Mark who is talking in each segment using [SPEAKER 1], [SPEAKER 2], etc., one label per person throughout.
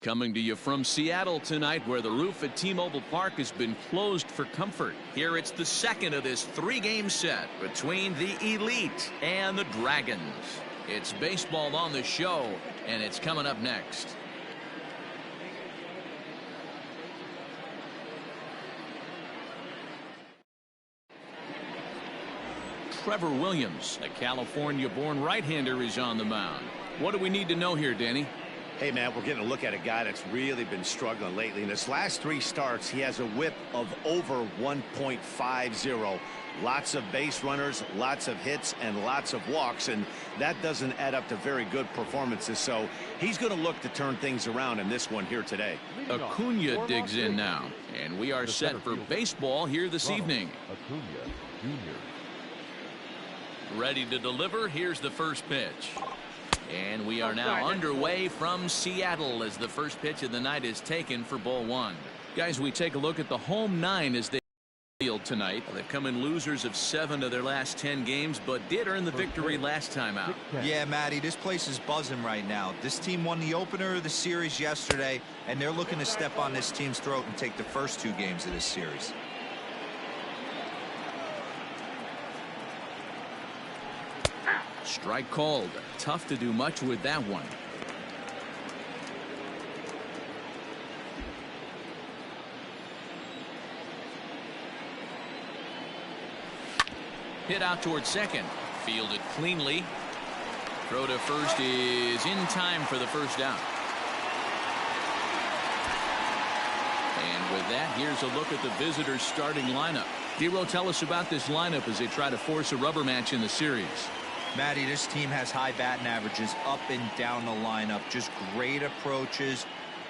[SPEAKER 1] Coming to you from Seattle tonight, where the roof at T-Mobile Park has been closed for comfort. Here it's the second of this three-game set between the Elite and the Dragons. It's baseball on the show, and it's coming up next. Trevor Williams, a California-born right-hander, is on the mound. What do we need to know here, Danny?
[SPEAKER 2] Hey, man, we're getting a look at a guy that's really been struggling lately. In his last three starts, he has a whip of over 1.50. Lots of base runners, lots of hits, and lots of walks, and that doesn't add up to very good performances. So he's going to look to turn things around in this one here today.
[SPEAKER 1] Acuna digs in now, and we are set for baseball here this evening.
[SPEAKER 3] Acuna Jr.
[SPEAKER 1] Ready to deliver. Here's the first pitch. And we are now underway from Seattle as the first pitch of the night is taken for ball one. Guys, we take a look at the home nine as they field tonight. They've come in losers of 7 of their last 10 games, but did earn the victory last time out.
[SPEAKER 4] Yeah, Matty, this place is buzzing right now. This team won the opener of the series yesterday, and they're looking to step on this team's throat and take the first 2 games of this series.
[SPEAKER 1] Strike called. Tough to do much with that one. Hit out towards second. Fielded cleanly. Throw to first is in time for the first down. And with that, here's a look at the visitors' starting lineup. Dero, tell us about this lineup as they try to force a rubber match in the series.
[SPEAKER 4] Matty, this team has high batting averages up and down the lineup. Just great approaches,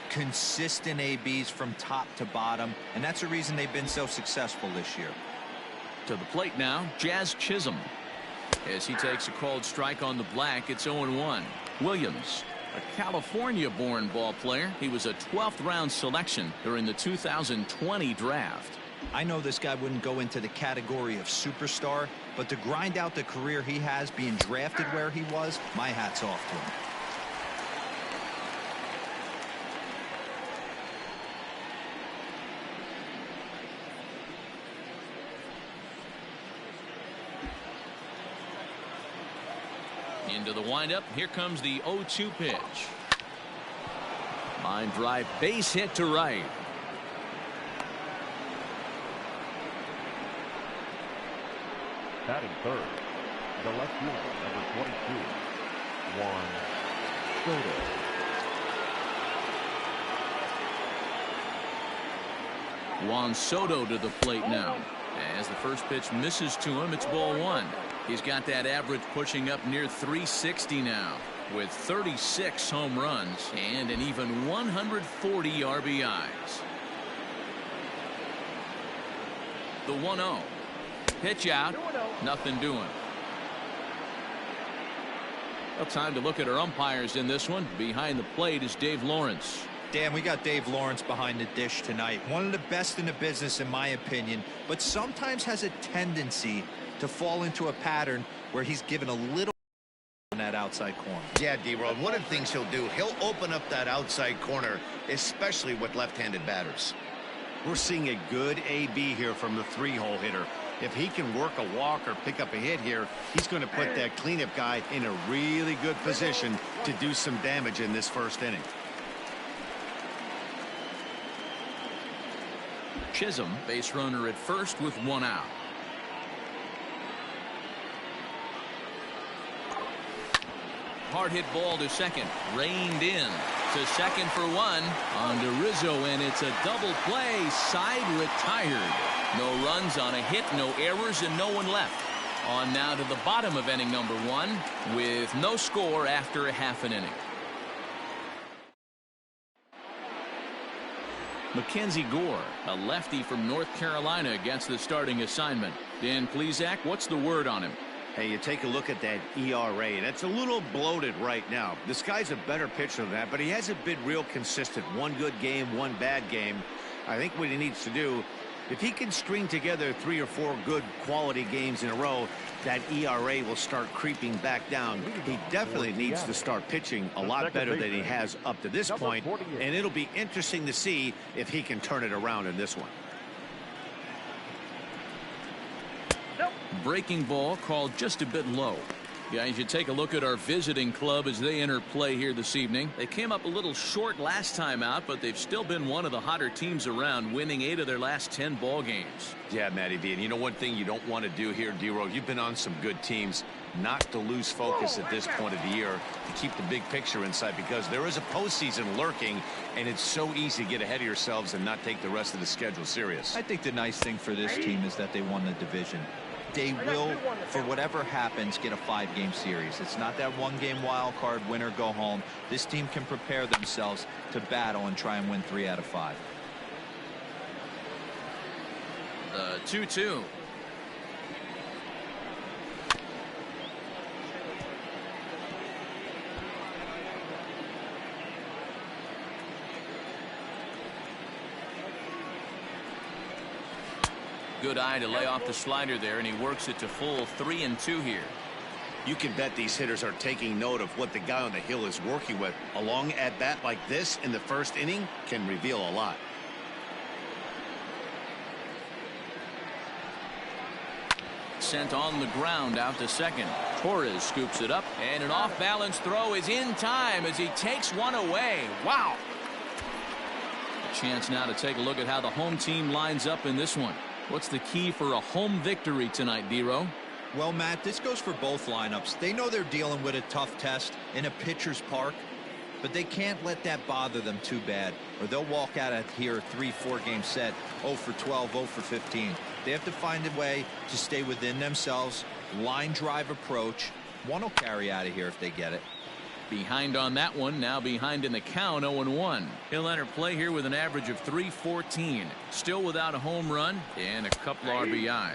[SPEAKER 4] consistent ABs from top to bottom, and that's the reason they've been so successful this year.
[SPEAKER 1] To the plate now, Jazz Chisholm. As he takes a called strike on the black, it's 0-1. Williams, a California-born ball player. He was a 12th round selection during the 2020 draft.
[SPEAKER 4] I know this guy wouldn't go into the category of superstar, but to grind out the career he has being drafted where he was, my hat's off
[SPEAKER 1] to him. Into the windup. Here comes the 0-2 pitch. Line drive, base hit to right.
[SPEAKER 3] Batting third, the left fielder, number 22, Juan Soto.
[SPEAKER 1] Juan Soto to the plate now. As the first pitch misses to him, it's ball one. He's got that average pushing up near 360 now, with 36 home runs and an even 140 RBIs. The 1-0. Pitch out, nothing doing. Well, time to look at our umpires in this one. Behind the plate is Dave Lawrence.
[SPEAKER 4] Dan, we got Dave Lawrence behind the dish tonight. One of the best in the business, in my opinion, but sometimes has a tendency to fall into a pattern where he's given a little in that outside corner.
[SPEAKER 2] Yeah, D-Road, one of the things he'll do, he'll open up that outside corner, especially with left-handed batters. We're seeing a good AB here from the 3-hole hitter. If he can work a walk or pick up a hit here, he's going to put that cleanup guy in a really good position to do some damage in this first inning.
[SPEAKER 1] Chisholm, base runner at first with 1 out. Hard hit ball to second, reined in to second for 1 on to Rizzo, and it's a double play. Side retired. No runs on a hit, no errors, and no one left. On now to the bottom of inning number 1 with no score after a half an inning. Mackenzie Gore, a lefty from North Carolina, gets the starting assignment. Dan Plesac, what's the word on him?
[SPEAKER 2] Hey, you take a look at that ERA. That's a little bloated right now. This guy's a better pitcher than that, but he hasn't been real consistent. 1 good game, 1 bad game. I think what he needs to do If he can string together 3 or 4 good quality games in a row, that ERA will start creeping back down. He definitely needs to start pitching a lot better than he has up to this point, and it'll be interesting to see if he can turn it around in this one.
[SPEAKER 1] Breaking ball called just a bit low. Guys, you take a look at our visiting club as they enter play here this evening. They came up a little short last time out, but they've still been one of the hotter teams around, winning 8 of their last 10 ball games.
[SPEAKER 2] Yeah, Matty V, and you know one thing you don't want to do here, D-Row, you've been on some good teams, not to lose focus at this point of the year, to keep the big picture in sight, because there is a postseason lurking, and it's so easy to get ahead of yourselves and not take the rest of the schedule serious.
[SPEAKER 4] I think the nice thing for this team is that they won the division. They will, for whatever happens, get a 5-game series. It's not that 1-game wild card, win or go home. This team can prepare themselves to battle and try and win 3 out of 5.
[SPEAKER 1] The 2-2. Good eye to lay off the slider there, and he works it to full 3-2 here.
[SPEAKER 2] You can bet these hitters are taking note of what the guy on the hill is working with. A long at bat like this in the first inning can reveal a lot.
[SPEAKER 1] Sent on the ground out to second. Torres scoops it up, and an off-balance throw is in time as he takes one away. Wow! A chance now to take a look at how the home team lines up in this one. What's the key for a home victory tonight, D-Row?
[SPEAKER 4] Well, Matt, this goes for both lineups. They know they're dealing with a tough test in a pitcher's park, but they can't let that bother them too bad, or they'll walk out of here a 3-4 game set, 0 for 12, 0 for 15. They have to find a way to stay within themselves, line drive approach. One will carry out of here if they get it.
[SPEAKER 1] Behind on that one, now behind in the count, 0-1. He'll enter play here with an average of .314. Still without a home run and a couple RBIs.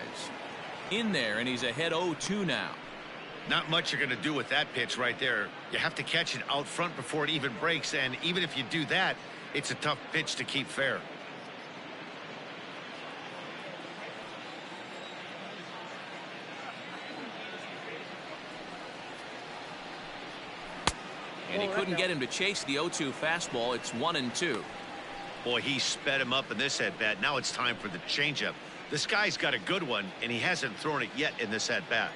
[SPEAKER 1] In there, and he's ahead 0-2 now.
[SPEAKER 2] Not much you're going to do with that pitch right there. You have to catch it out front before it even breaks, and even if you do that, it's a tough pitch to keep fair.
[SPEAKER 1] And he couldn't get him to chase the 0-2 fastball. It's 1-2.
[SPEAKER 2] Boy, he sped him up in this at-bat. Now it's time for the changeup. This guy's got a good one, and he hasn't thrown it yet in this at-bat.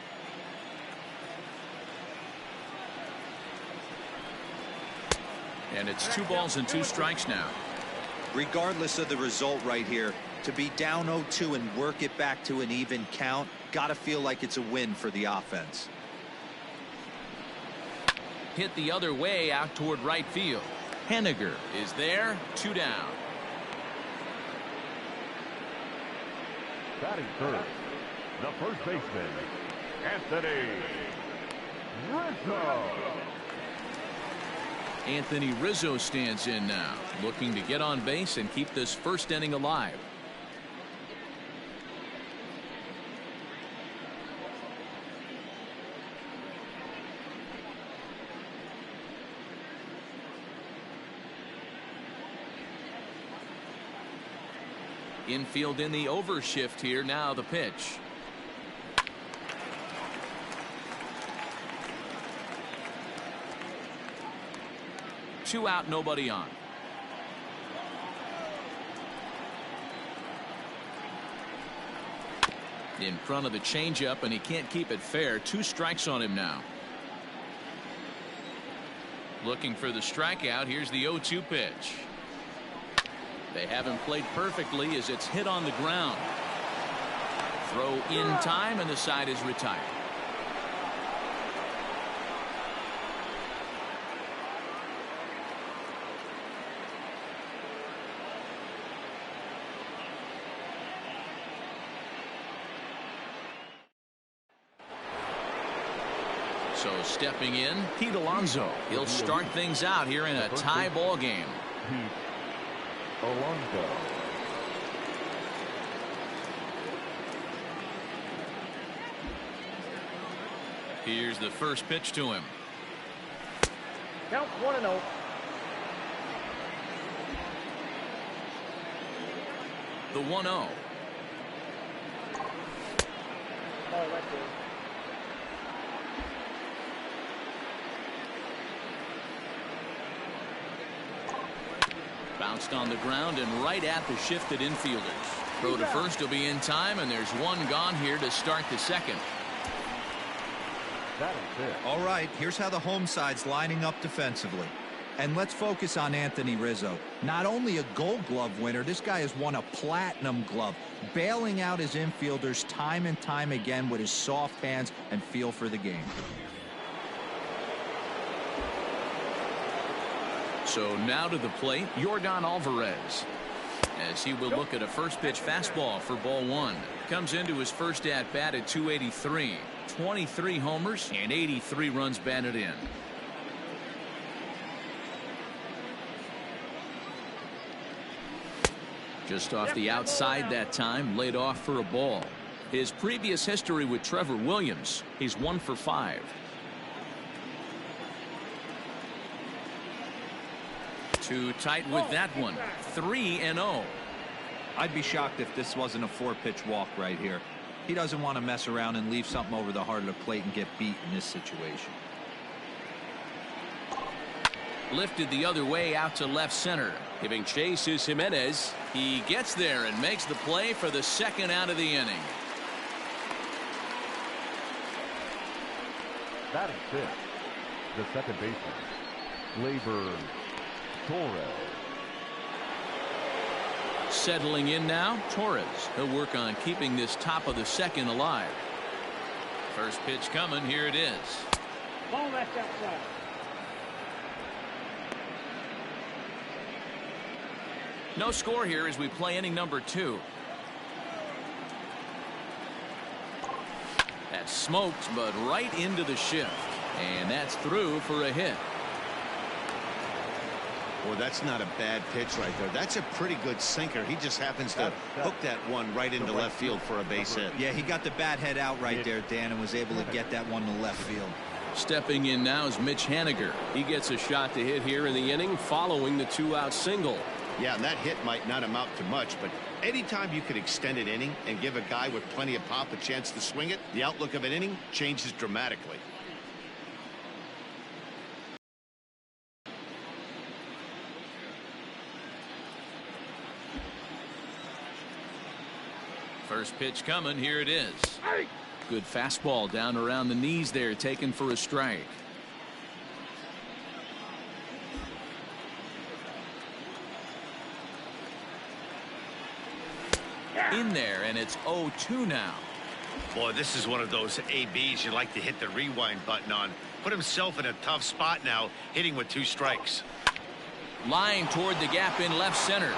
[SPEAKER 1] And it's 2 balls and 2 strikes now.
[SPEAKER 4] Regardless of the result right here, to be down 0-2 and work it back to an even count, got to feel like it's a win for the offense.
[SPEAKER 1] Hit the other way out toward right field. Henniger is there, 2 down.
[SPEAKER 3] Batting third, the first baseman, Anthony Rizzo.
[SPEAKER 1] Anthony Rizzo stands in now, looking to get on base and keep this first inning alive. Infield in the overshift here. Now the pitch. Two out, nobody on. In front of the changeup, and he can't keep it fair. 2 strikes on him now. Looking for the strikeout. Here's the 0-2 pitch. They haven't played perfectly as it's hit on the ground. Throw in time, and the side is retired. So stepping in, Pete Alonso. He'll start things out here in a tie ball game.
[SPEAKER 3] Alonso.
[SPEAKER 1] Here's the first pitch to him.
[SPEAKER 5] Count 1-0.
[SPEAKER 1] The 1-0.
[SPEAKER 5] Oh, that's good.
[SPEAKER 1] Bounced on the ground and right at the shifted infielders. Throw to first will be in time, and there's one gone here to start the second.
[SPEAKER 3] That is it.
[SPEAKER 4] All right, here's how the home side's lining up defensively. And let's focus on Anthony Rizzo. Not only a Gold Glove winner, this guy has won a Platinum Glove, bailing out his infielders time and time again with his soft hands and feel for the game.
[SPEAKER 1] So now to the plate, Yordan Alvarez, as he will look at a first pitch fastball for ball one. Comes into his first at bat at 283. 23 homers and 83 runs batted in. Just off the outside that time, laid off for a ball. His previous history with Trevor Williams, he's 1 for 5. Too tight with that one. 3-0.
[SPEAKER 4] I'd be shocked if this wasn't a 4-pitch walk right here. He doesn't want to mess around and leave something over the heart of the plate and get beat in this situation.
[SPEAKER 1] Lifted the other way out to left center. Giving chase is Jimenez. He gets there and makes the play for the second out of the inning.
[SPEAKER 3] That is it. The second baseman, Gleyber Torres.
[SPEAKER 1] Settling in now, Torres. He'll work on keeping this top of the second alive. First pitch coming. Here it is.
[SPEAKER 5] Ball left outside.
[SPEAKER 1] No score here as we play inning number 2. That's smoked, but right into the shift. And that's through for a hit.
[SPEAKER 2] Well, that's not a bad pitch right there. That's a pretty good sinker. He just happens to hook that one right into left field for a base hit.
[SPEAKER 4] Yeah, he got the bat head out right there, Dan, and was able to get that one to left field.
[SPEAKER 1] Stepping in now is Mitch Haniger. He gets a shot to hit here in the inning following the 2-out single.
[SPEAKER 2] Yeah, and that hit might not amount to much, but anytime you could extend an inning and give a guy with plenty of pop a chance to swing it, the outlook of an inning changes dramatically.
[SPEAKER 1] First pitch coming. Here it is. Good fastball down around the knees there, taken for a strike. In there, and it's 0-2 now.
[SPEAKER 2] Boy, this is one of those ABs you like to hit the rewind button on. Put himself in a tough spot now, hitting with 2 strikes.
[SPEAKER 1] Line toward the gap in left center.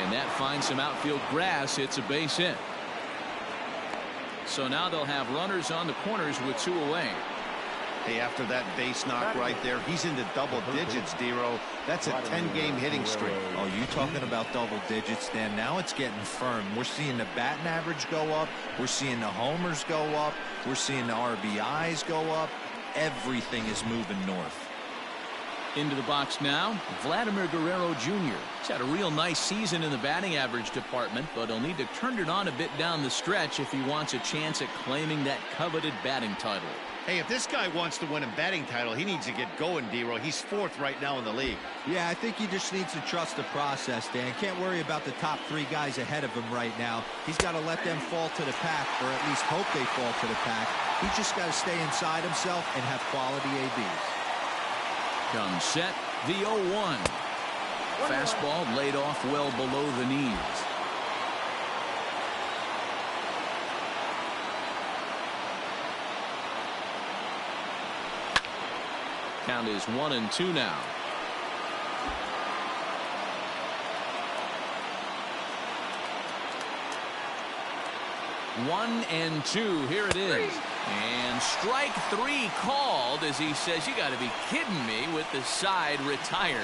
[SPEAKER 1] And that finds some outfield grass. It's a base hit. So now they'll have runners on the corners with 2 away.
[SPEAKER 2] Hey, after that base knock right there, he's into double digits, Dero. That's a 10-game hitting streak.
[SPEAKER 4] Oh, you talking about double digits, Dan? Now it's getting firm. We're seeing the batting average go up. We're seeing the homers go up. We're seeing the RBIs go up. Everything is moving north.
[SPEAKER 1] Into the box now, Vladimir Guerrero Jr. He's had a real nice season in the batting average department, but he'll need to turn it on a bit down the stretch if he wants a chance at claiming that coveted batting title.
[SPEAKER 2] Hey, if this guy wants to win a batting title, he needs to get going, Dero. He's 4th right now in the league.
[SPEAKER 4] Yeah, I think he just needs to trust the process, Dan. Can't worry about the top 3 guys ahead of him right now. He's got to let them fall to the pack, or at least hope they fall to the pack. He's just got to stay inside himself and have quality ABs.
[SPEAKER 1] Comes set, the 0-1. Fastball laid off well below the knees. Count is 1-2 now. One and 2. Here it is. And strike 3 called as he says, you got to be kidding me, with the side retired.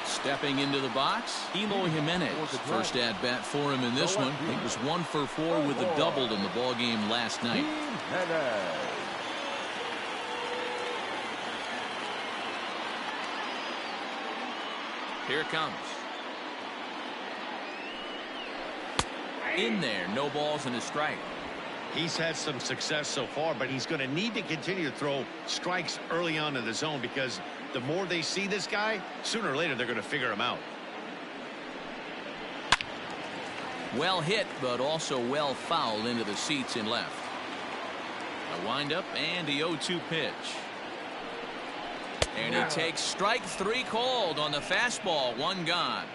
[SPEAKER 1] Stepping into the box, Eloy Jimenez. First at bat for him in this one. He was 1 for 4 with a double in the ball game last night. Here it comes. In there, no balls and a strike.
[SPEAKER 2] He's had some success so far, but he's going to need to continue to throw strikes early on in the zone, because the more they see this guy, sooner or later they're going to figure him out.
[SPEAKER 1] Well hit, but also well fouled into the seats in left. A windup and the 0-2 pitch. And he takes strike 3 called on the fastball. 1 gone.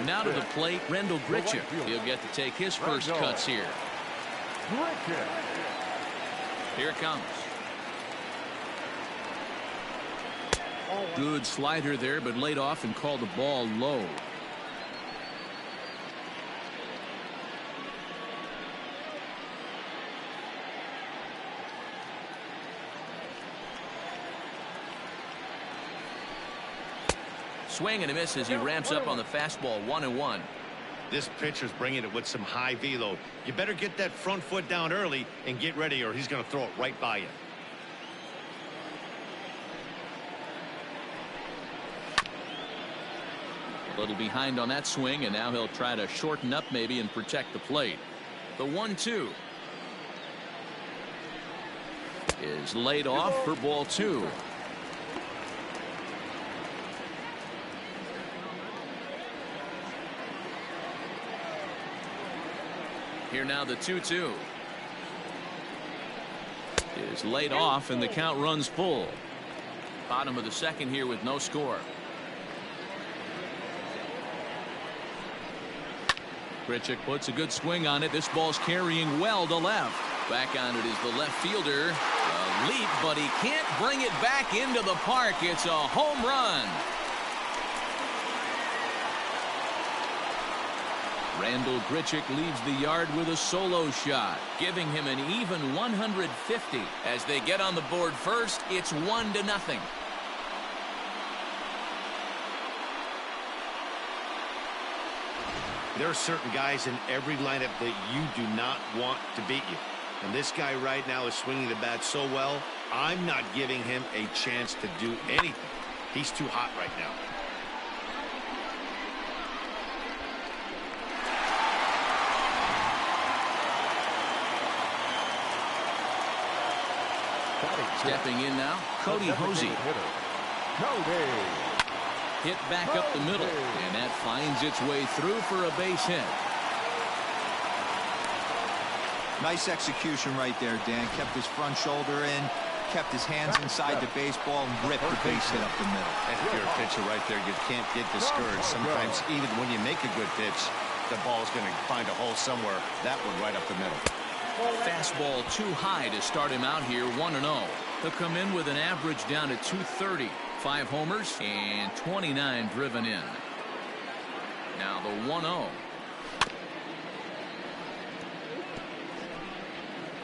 [SPEAKER 1] Now to the plate, Rendell Grichuk. He'll get to take his first cuts here. Here it comes. Good slider there, but laid off and called the ball low. Swing and a miss as he ramps up on the fastball. 1-1.
[SPEAKER 2] This pitcher's bringing it with some high velo. You better get that front foot down early and get ready, or he's going to throw it right by you.
[SPEAKER 1] A little behind on that swing, and now he'll try to shorten up maybe and protect the plate. The 1-2 is laid off for ball 2. Here now the 2-2 is laid off, and the count runs full. Bottom of the second here with no score. Grichuk puts a good swing on it. This ball's carrying well to left. Back on it is the left fielder. A leap, but he can't bring it back into the park. It's a home run. Rendell Grichuk leaves the yard with a solo shot, giving him an even 150. As they get on the board first, it's 1-0.
[SPEAKER 2] There are certain guys in every lineup that you do not want to beat you. And this guy right now is swinging the bat so well, I'm not giving him a chance to do anything. He's too hot right now.
[SPEAKER 1] Stepping in now, Cody Hosey. Hit back up the middle, and that finds its way through for a base hit.
[SPEAKER 4] Nice execution right there, Dan. Kept his front shoulder in, kept his hands inside the baseball, and ripped the base hit up the middle.
[SPEAKER 2] And if you're a pitcher right there, you can't get discouraged. Sometimes even when you make a good pitch, the ball's going to find a hole somewhere. That one right up the middle.
[SPEAKER 1] Fastball too high to start him out here. 1-0. He'll come in with an average down to 230. 5 homers and 29 driven in. Now the 1-0.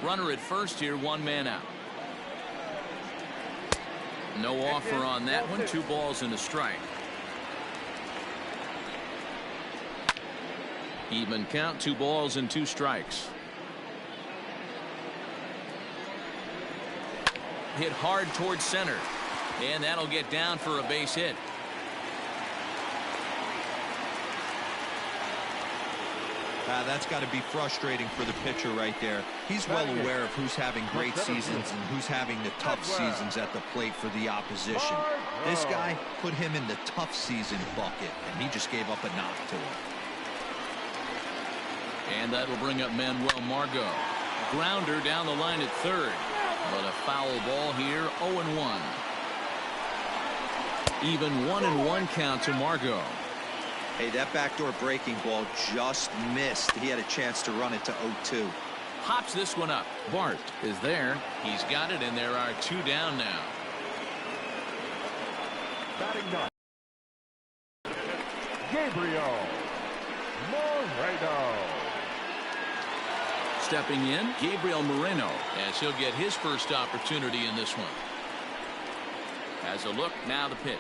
[SPEAKER 1] Runner at first here, 1 man out. No offer on that one. 2 balls and a strike. Even count, 2 balls and 2 strikes. Hit hard towards center, and that'll get down for a base hit.
[SPEAKER 4] That's got to be frustrating for the pitcher right there. He's well aware of who's having great seasons and who's having the tough seasons at the plate for the opposition. This guy put him in the tough season bucket, and he just gave up a knock to him.
[SPEAKER 1] And that'll bring up Manuel Margot. Grounder down the line at third. But a foul ball here, 0-1. Even 1-1 count to Margot.
[SPEAKER 4] Hey, that backdoor breaking ball just missed. He had a chance to run it to 0-2.
[SPEAKER 1] Pops this one up. Bart is there. He's got it, and there are 2 down now.
[SPEAKER 3] Batting ninth, Gabriel Moreno.
[SPEAKER 1] Stepping in, Gabriel Moreno, as he'll get his first opportunity in this one. Has a look, now the pitch.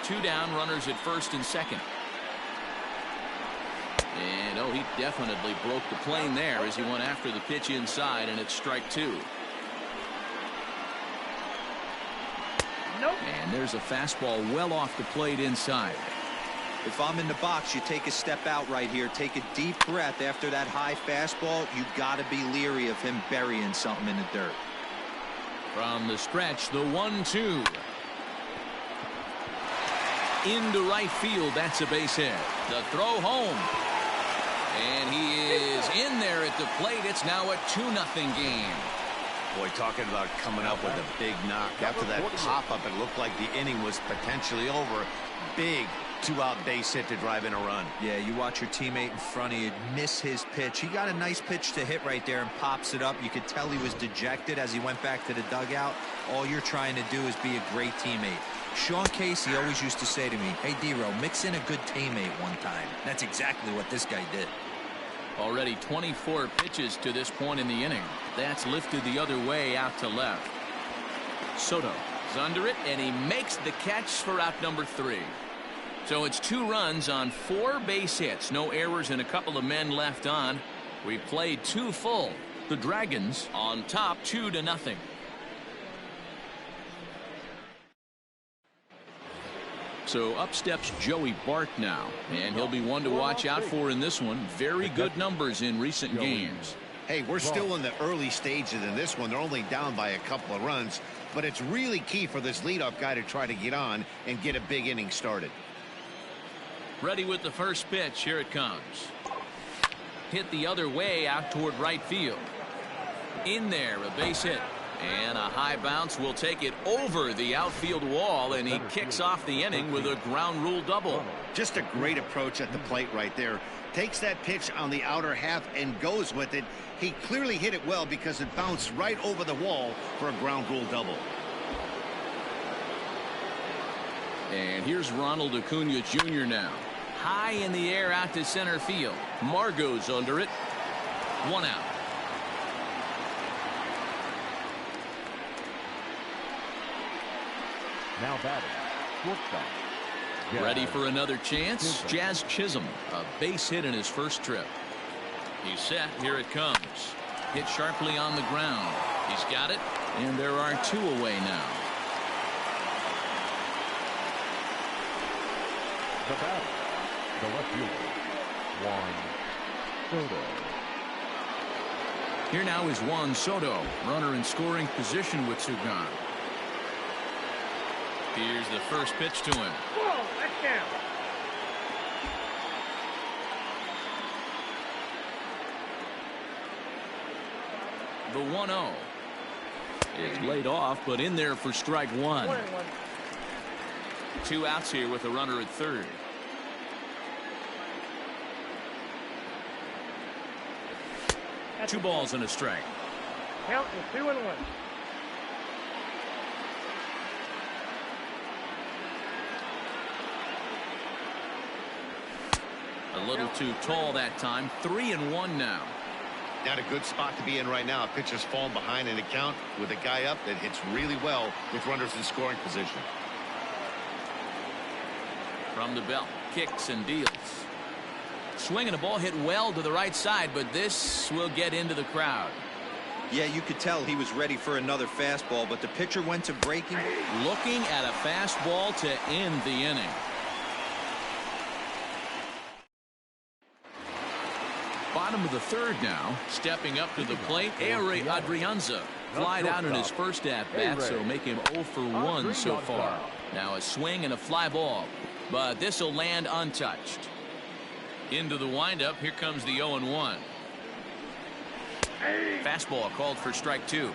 [SPEAKER 1] 2 down, runners at first and second. And oh, he definitely broke the plane there as he went after the pitch inside, and it's strike 2. And there's a fastball well off the plate inside.
[SPEAKER 4] If I'm in the box, you take a step out right here. Take a deep breath after that high fastball. You got to be leery of him burying something in the dirt.
[SPEAKER 1] From the stretch, the 1-2. Into right field. That's a base hit. The throw home. And he is in there at the plate. It's now a 2-0 game.
[SPEAKER 2] Boy, talking about coming up with a big knock. After that pop-up, it looked like the inning was potentially over. Big 2-out base hit to drive in a run.
[SPEAKER 4] Yeah, you watch your teammate in front of you miss his pitch. He got a nice pitch to hit right there and pops it up. You could tell he was dejected as he went back to the dugout. All you're trying to do is be a great teammate. Sean Casey always used to say to me, hey, D-Row, mix in a good teammate one time. That's exactly what this guy did.
[SPEAKER 1] Already 24 pitches to this point in the inning. That's lifted the other way out to left. Soto is under it, and he makes the catch for out number 3. So it's 2 runs on 4 base hits. No errors and a couple of men left on. We played 2 full. The Dragons on top 2-0. So up steps Joey Bart now, and he'll be one to watch out for in this one. Very good numbers in recent games.
[SPEAKER 2] Hey, we're still in the early stages in this one. They're only down by a couple of runs, but it's really key for this leadoff guy to try to get on and get a big inning started.
[SPEAKER 1] Ready with the first pitch. Here it comes. Hit the other way out toward right field. In there, a base hit. And a high bounce will take it over the outfield wall, and he kicks off the inning with a ground rule double.
[SPEAKER 2] Just a great approach at the plate right there. Takes that pitch on the outer half and goes with it. He clearly hit it well because it bounced right over the wall for a ground rule double.
[SPEAKER 1] And here's Ronald Acuna Jr. now. High in the air out to center field. Margot's under it. 1 out.
[SPEAKER 3] Now batting, shortstop.
[SPEAKER 1] Ready for another chance? Jazz Chisholm, a base hit in his first trip. He's set. Here it comes. Hit sharply on the ground. He's got it, and there are 2 away now.
[SPEAKER 3] The batter, the left fielder, Juan Soto.
[SPEAKER 1] Here now is Juan Soto, runner in scoring position with Sugan. Here's the first pitch to him.
[SPEAKER 5] Whoa, that's down.
[SPEAKER 1] The 1-0 is laid off, but in there for strike 1.
[SPEAKER 5] 1-1.
[SPEAKER 1] 2 outs here with a runner at third.
[SPEAKER 5] That's
[SPEAKER 1] 2 balls and a strike.
[SPEAKER 5] Count is 2-1.
[SPEAKER 1] A little too tall that time. 3-1 now.
[SPEAKER 2] Not a good spot to be in right now. Pitcher's falling behind in the count with a guy up that hits really well with runners in scoring position.
[SPEAKER 1] From the belt, kicks and deals. Swinging a ball hit well to the right side, but this will get into the crowd.
[SPEAKER 4] Yeah, you could tell he was ready for another fastball, but the pitcher went to breaking.
[SPEAKER 1] Looking at a fastball to end the inning. Bottom of the third now. Stepping up to the plate, Ehire Adrianza. Flied out in his first at-bat, so make him 0 for 1 so far. Now a swing and a fly ball, but this will land untouched. Into the windup, here comes the 0-1. Fastball called for strike 2.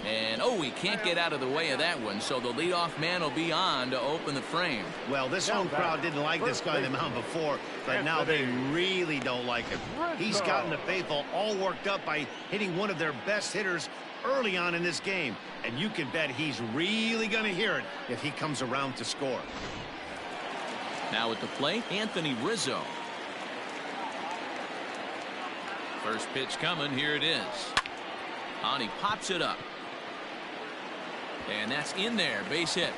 [SPEAKER 1] And he can't get out of the way of that one, so the leadoff man will be on to open the frame.
[SPEAKER 2] Well, this home crowd didn't like this guy on the mound before, but now they really don't like him. He's gotten the faithful all worked up by hitting one of their best hitters early on in this game, and you can bet he's really going to hear it if he comes around to score.
[SPEAKER 1] Now at the plate, Anthony Rizzo. First pitch coming. Here it is. And he pops it up. And that's in there. Base hit.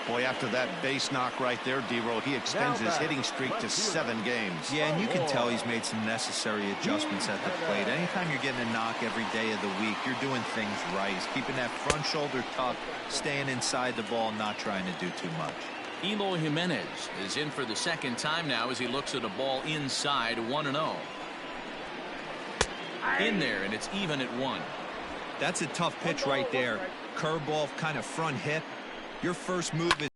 [SPEAKER 2] Boy, after that base knock right there, D-Row, he extends his hitting streak to 7 games.
[SPEAKER 4] Yeah, and you can tell he's made some necessary adjustments at the plate. Anytime you're getting a knock every day of the week, you're doing things right. He's keeping that front shoulder tucked, staying inside the ball, not trying to do too much.
[SPEAKER 1] Eloy Jimenez is in for the second time now as he looks at a ball inside 1-0. In there, and it's even at 1.
[SPEAKER 4] That's a tough pitch right there. Curveball, kind of front hip. Your first move is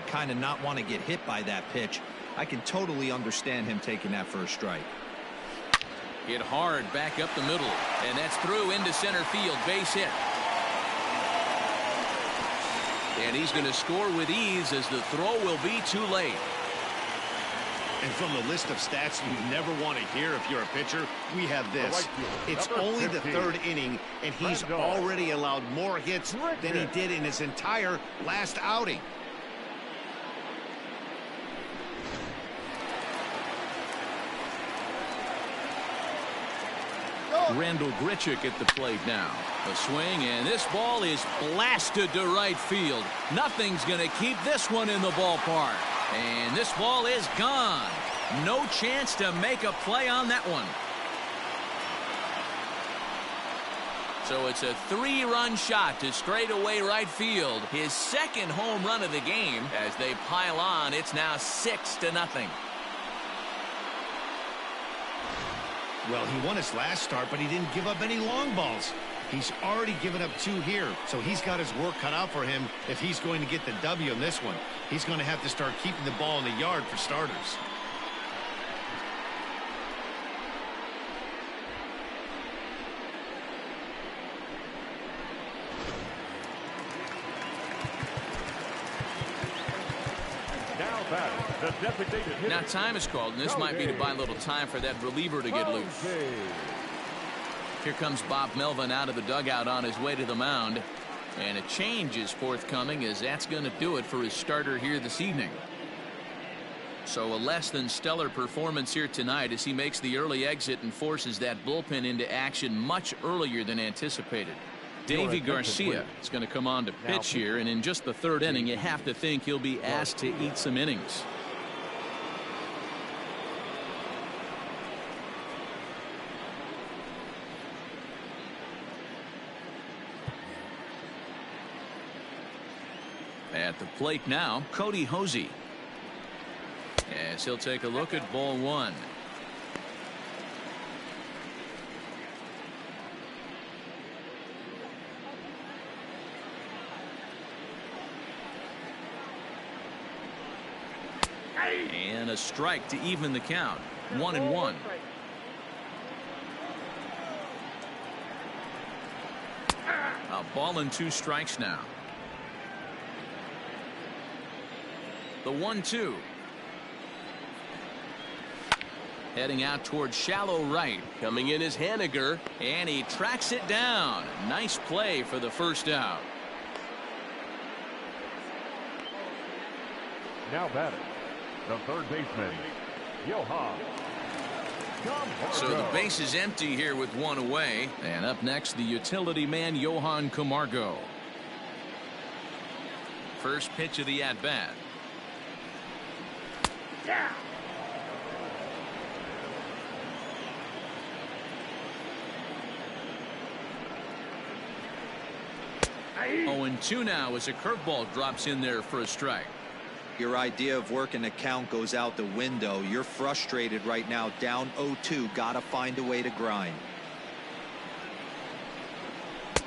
[SPEAKER 4] kind of not want to get hit by that pitch. I can totally understand him taking that for a strike.
[SPEAKER 1] Hit hard back up the middle, and that's through into center field. Base hit. And he's going to score with ease as the throw will be too late.
[SPEAKER 2] And from the list of stats you never want to hear if you're a pitcher, we have this. It's only the 3rd inning, and he's already allowed more hits than he did in his entire last outing.
[SPEAKER 1] Randall Grichuk at the plate now. A swing, and this ball is blasted to right field. Nothing's going to keep this one in the ballpark. And this ball is gone. No chance to make a play on that one. So it's a 3-run shot to straightaway right field. His second home run of the game. As they pile on, it's now 6-0.
[SPEAKER 2] Well, he won his last start, but he didn't give up any long balls. He's already given up 2 here, so he's got his work cut out for him if he's going to get the W in this one. He's going to have to start keeping the ball in the yard for starters.
[SPEAKER 1] Now time is called, and this might be to buy a little time for that reliever to get loose. Here comes Bob Melvin out of the dugout on his way to the mound. And a change is forthcoming, as that's going to do it for his starter here this evening. So a less than stellar performance here tonight as he makes the early exit and forces that bullpen into action much earlier than anticipated. Davy Garcia is going to come on to pitch here, and in just the 3rd inning, you have to think he'll be asked to eat some innings. At the plate now, Cody Hosey. As he'll take a look at ball 1. And a strike to even the count. 1-1. A ball and 2 strikes now. The 1-2. Heading out towards shallow right. Coming in is Haniger, and he tracks it down. Nice play for the first out.
[SPEAKER 3] Now batting, the 3rd baseman, Johan.
[SPEAKER 1] So the base is empty here with 1 away. And up next, the utility man, Johan Camargo. First pitch of the at-bat.
[SPEAKER 5] Yeah.
[SPEAKER 1] 0-2 now as a curveball drops in there for a strike.
[SPEAKER 4] Your idea of working the count goes out the window. You're frustrated right now, down 0-2. Gotta find a way to grind.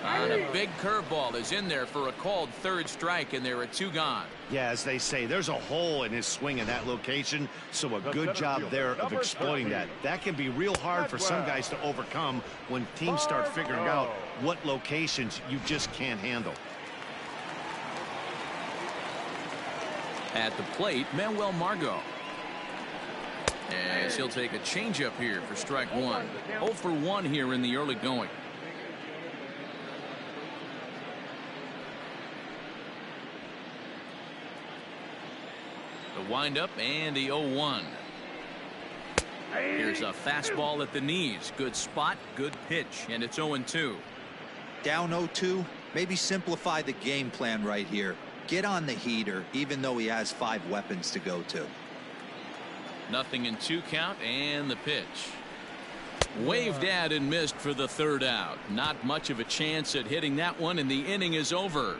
[SPEAKER 1] On a big curveball is in there for a called 3rd strike, and there are 2 gone.
[SPEAKER 2] Yeah, as they say, there's a hole in his swing in that location, so a good job there of exploiting that. That can be real hard for some guys to overcome when teams start figuring out what locations you just can't handle.
[SPEAKER 1] At the plate, Manuel Margot. As he'll take a changeup here for strike 1. 0 for 1 here in the early going. The windup and the 0-1. Here's a fastball at the knees. Good spot, good pitch, and it's 0-2.
[SPEAKER 4] Down 0-2. Maybe simplify the game plan right here. get on the heater, even though he has 5 weapons to go to.
[SPEAKER 1] 0-2 count, and the pitch. Waved at and missed for the 3rd out. Not much of a chance at hitting that one, and the inning is over.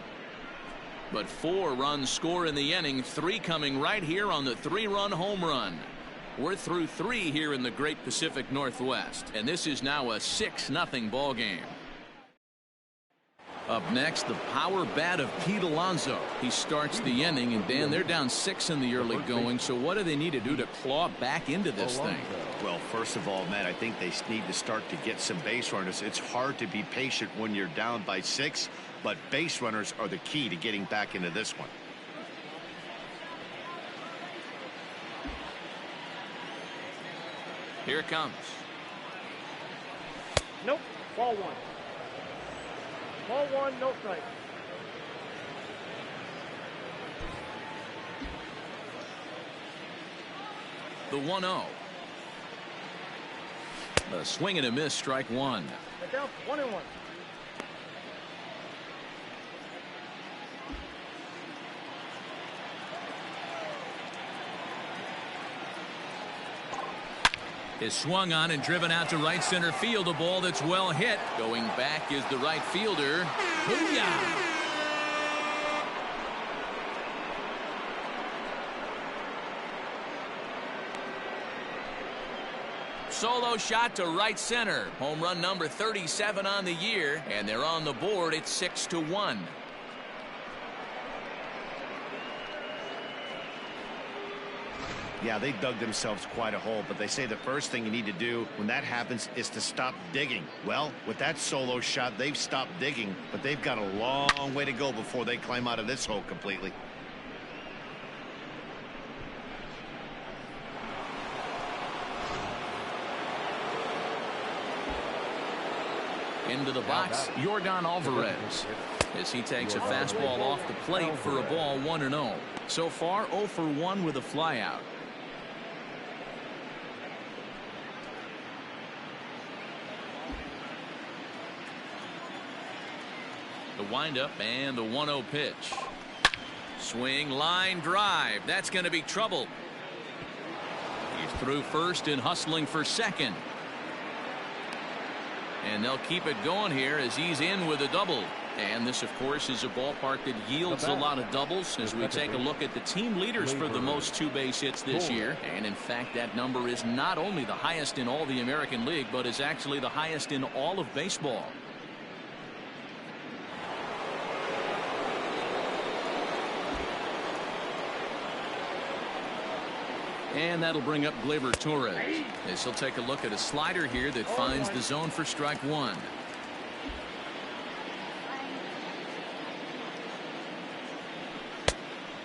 [SPEAKER 1] But 4 runs score in the inning, 3 coming right here on the 3-run home run. We're through 3 here in the Great Pacific Northwest, and this is now a 6-0 ball game. Up next, the power bat of Pete Alonso. He starts the inning, and Dan, they're down 6 in the early going, so what do they need to do to claw back into this thing?
[SPEAKER 2] Well, first of all, Matt, I think they need to start to get some base runners. It's hard to be patient when you're down by 6, but base runners are the key to getting back into this one.
[SPEAKER 1] Here it comes.
[SPEAKER 5] Nope. Ball 1. Ball 1, no strike.
[SPEAKER 1] The 1-0. A swing and a miss, strike 1.
[SPEAKER 5] Get down 1-1.
[SPEAKER 1] Is swung on and driven out to right center field. A ball that's well hit. Going back is the right fielder. Booyah! Solo shot to right center. Home run number 37 on the year, and they're on the board. It's 6-1.
[SPEAKER 2] Yeah, they dug themselves quite a hole, but they say the first thing you need to do when that happens is to stop digging. Well, with that solo shot, they've stopped digging, but they've got a long way to go before they climb out of this hole completely.
[SPEAKER 1] Into the box, Yordan Alvarez, as he takes a fastball off the plate for a ball, 1-0. So far, 0 for 1 with a flyout. The windup and the 1-0 pitch. Swing, line drive. That's going to be trouble. He's through first and hustling for second. And they'll keep it going here as he's in with a double. And this, of course, is a ballpark that yields a lot of doubles as we take a look at the team leaders for the most 2-base hits this year. And in fact, that number is not only the highest in all the American League, but is actually the highest in all of baseball. And that'll bring up Gleyber Torres as he'll take a look at a slider here that finds the zone for strike 1.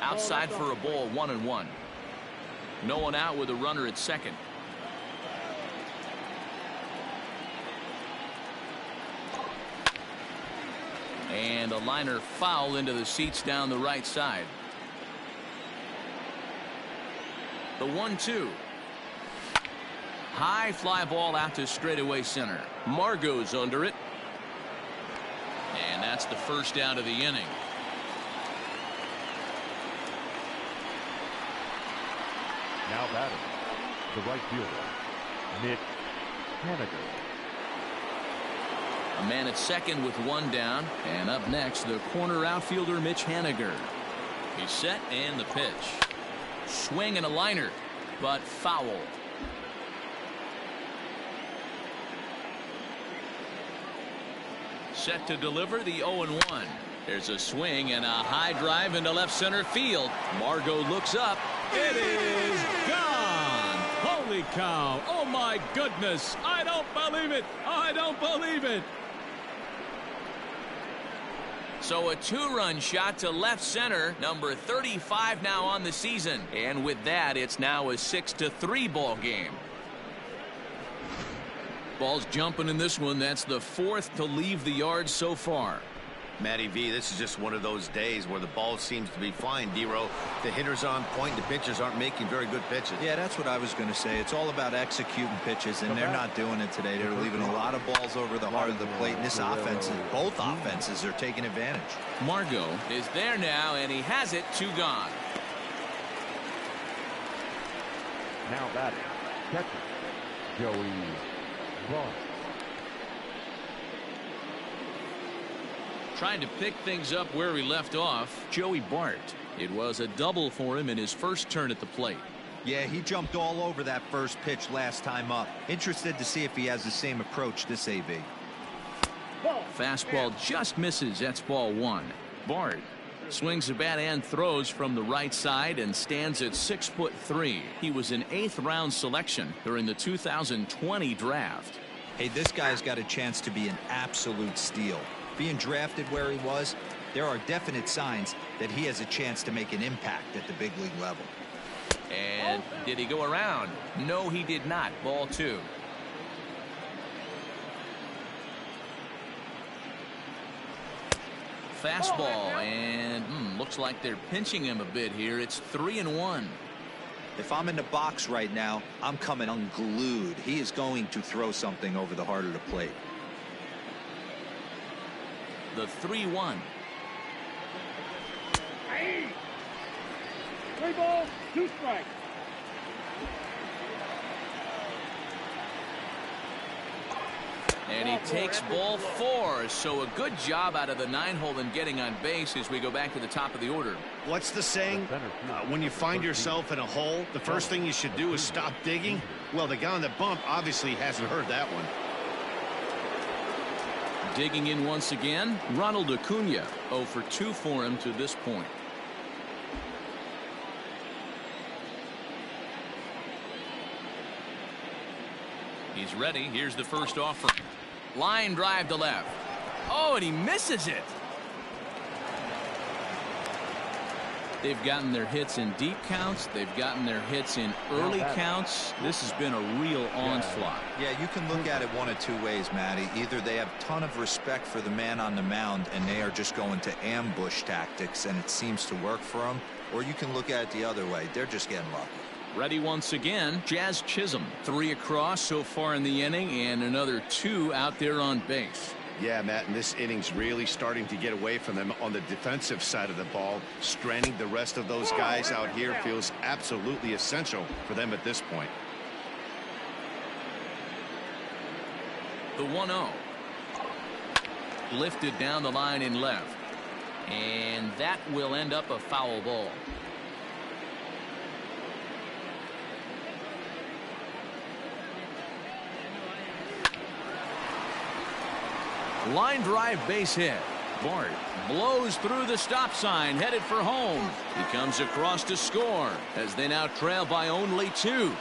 [SPEAKER 1] Outside for a ball, 1-1. No one out with a runner at second. And a liner foul into the seats down the right side. The 1-2. High fly ball out to straightaway center. Margot's under it. And that's the first out of the inning.
[SPEAKER 3] Now batting, the right fielder, Mitch Haniger.
[SPEAKER 1] A man at second with 1 down. And up next, the corner outfielder, Mitch Haniger. He's set and the pitch. Swing and a liner, but foul. Set to deliver the 0-1. There's a swing and a high drive into left center field. Margot looks up.
[SPEAKER 6] It is gone. Holy cow. Oh my goodness. I don't believe it. I don't believe it.
[SPEAKER 1] So a 2-run shot to left center, number 35 now on the season. And with that, it's now a 6-3 ball game. Ball's jumping in this one. That's the 4th to leave the yard so far.
[SPEAKER 2] Matty V, this is just one of those days where the ball seems to be flying, D-Row. The hitter's on point, the pitchers aren't making very good pitches.
[SPEAKER 4] Yeah, that's what I was going to say. It's all about executing pitches, and they're not doing it today. They're leaving a lot of balls over the heart of the plate, and this offense, both offenses are taking advantage.
[SPEAKER 1] Margot is there now, and he has it. 2 gone.
[SPEAKER 3] Now batting, catcher, Joey Bart.
[SPEAKER 1] Trying to pick things up where he left off, Joey Bart. It was a double for him in his first turn at the plate.
[SPEAKER 4] Yeah, he jumped all over that first pitch last time up. Interested to see if he has the same approach this AB.
[SPEAKER 1] Fastball just misses. That's ball 1. Bart swings the bat and throws from the right side and stands at 6'3". He was an 8th round selection during the 2020 draft.
[SPEAKER 4] Hey, this guy's got a chance to be an absolute steal. Being drafted where he was, there are definite signs that he has a chance to make an impact at the big league level.
[SPEAKER 1] And did he go around? No, he did not. Ball 2. Fastball, and looks like they're pinching him a bit here. It's 3-1.
[SPEAKER 4] If I'm in the box right now, I'm coming unglued. He is going to throw something over the heart of the plate.
[SPEAKER 1] The 3-1.
[SPEAKER 5] 3 balls, 2 strikes.
[SPEAKER 1] And he takes ball 4. So a good job out of the 9-hole in getting on base as we go back to the top of the order.
[SPEAKER 2] What's the saying? When you find yourself in a hole, the first thing you should do is stop digging. Well, the guy on the bump obviously hasn't heard that one.
[SPEAKER 1] Digging in once again, Ronald Acuna. 0 for 2 for him to this point. He's ready. Here's the first offer. Line drive to left. Oh, and he misses it. They've gotten their hits in deep counts. They've gotten their hits in early counts. This has been a real onslaught.
[SPEAKER 4] Yeah, you can look at it one of 2 ways, Matty. Either they have a ton of respect for the man on the mound and they are just going to ambush tactics and it seems to work for them, or you can look at it the other way. They're just getting lucky.
[SPEAKER 1] Ready once again, Jazz Chisholm. 3 across so far in the inning and another 2 out there on base.
[SPEAKER 2] Yeah, Matt, and this inning's really starting to get away from them on the defensive side of the ball. Stranding the rest of those guys out here feels absolutely essential for them at this point.
[SPEAKER 1] The 1-0. Lifted down the line in left. And that will end up a foul ball. Line drive base hit. Bart blows through the stop sign, headed for home. He comes across to score as they now trail by only 2.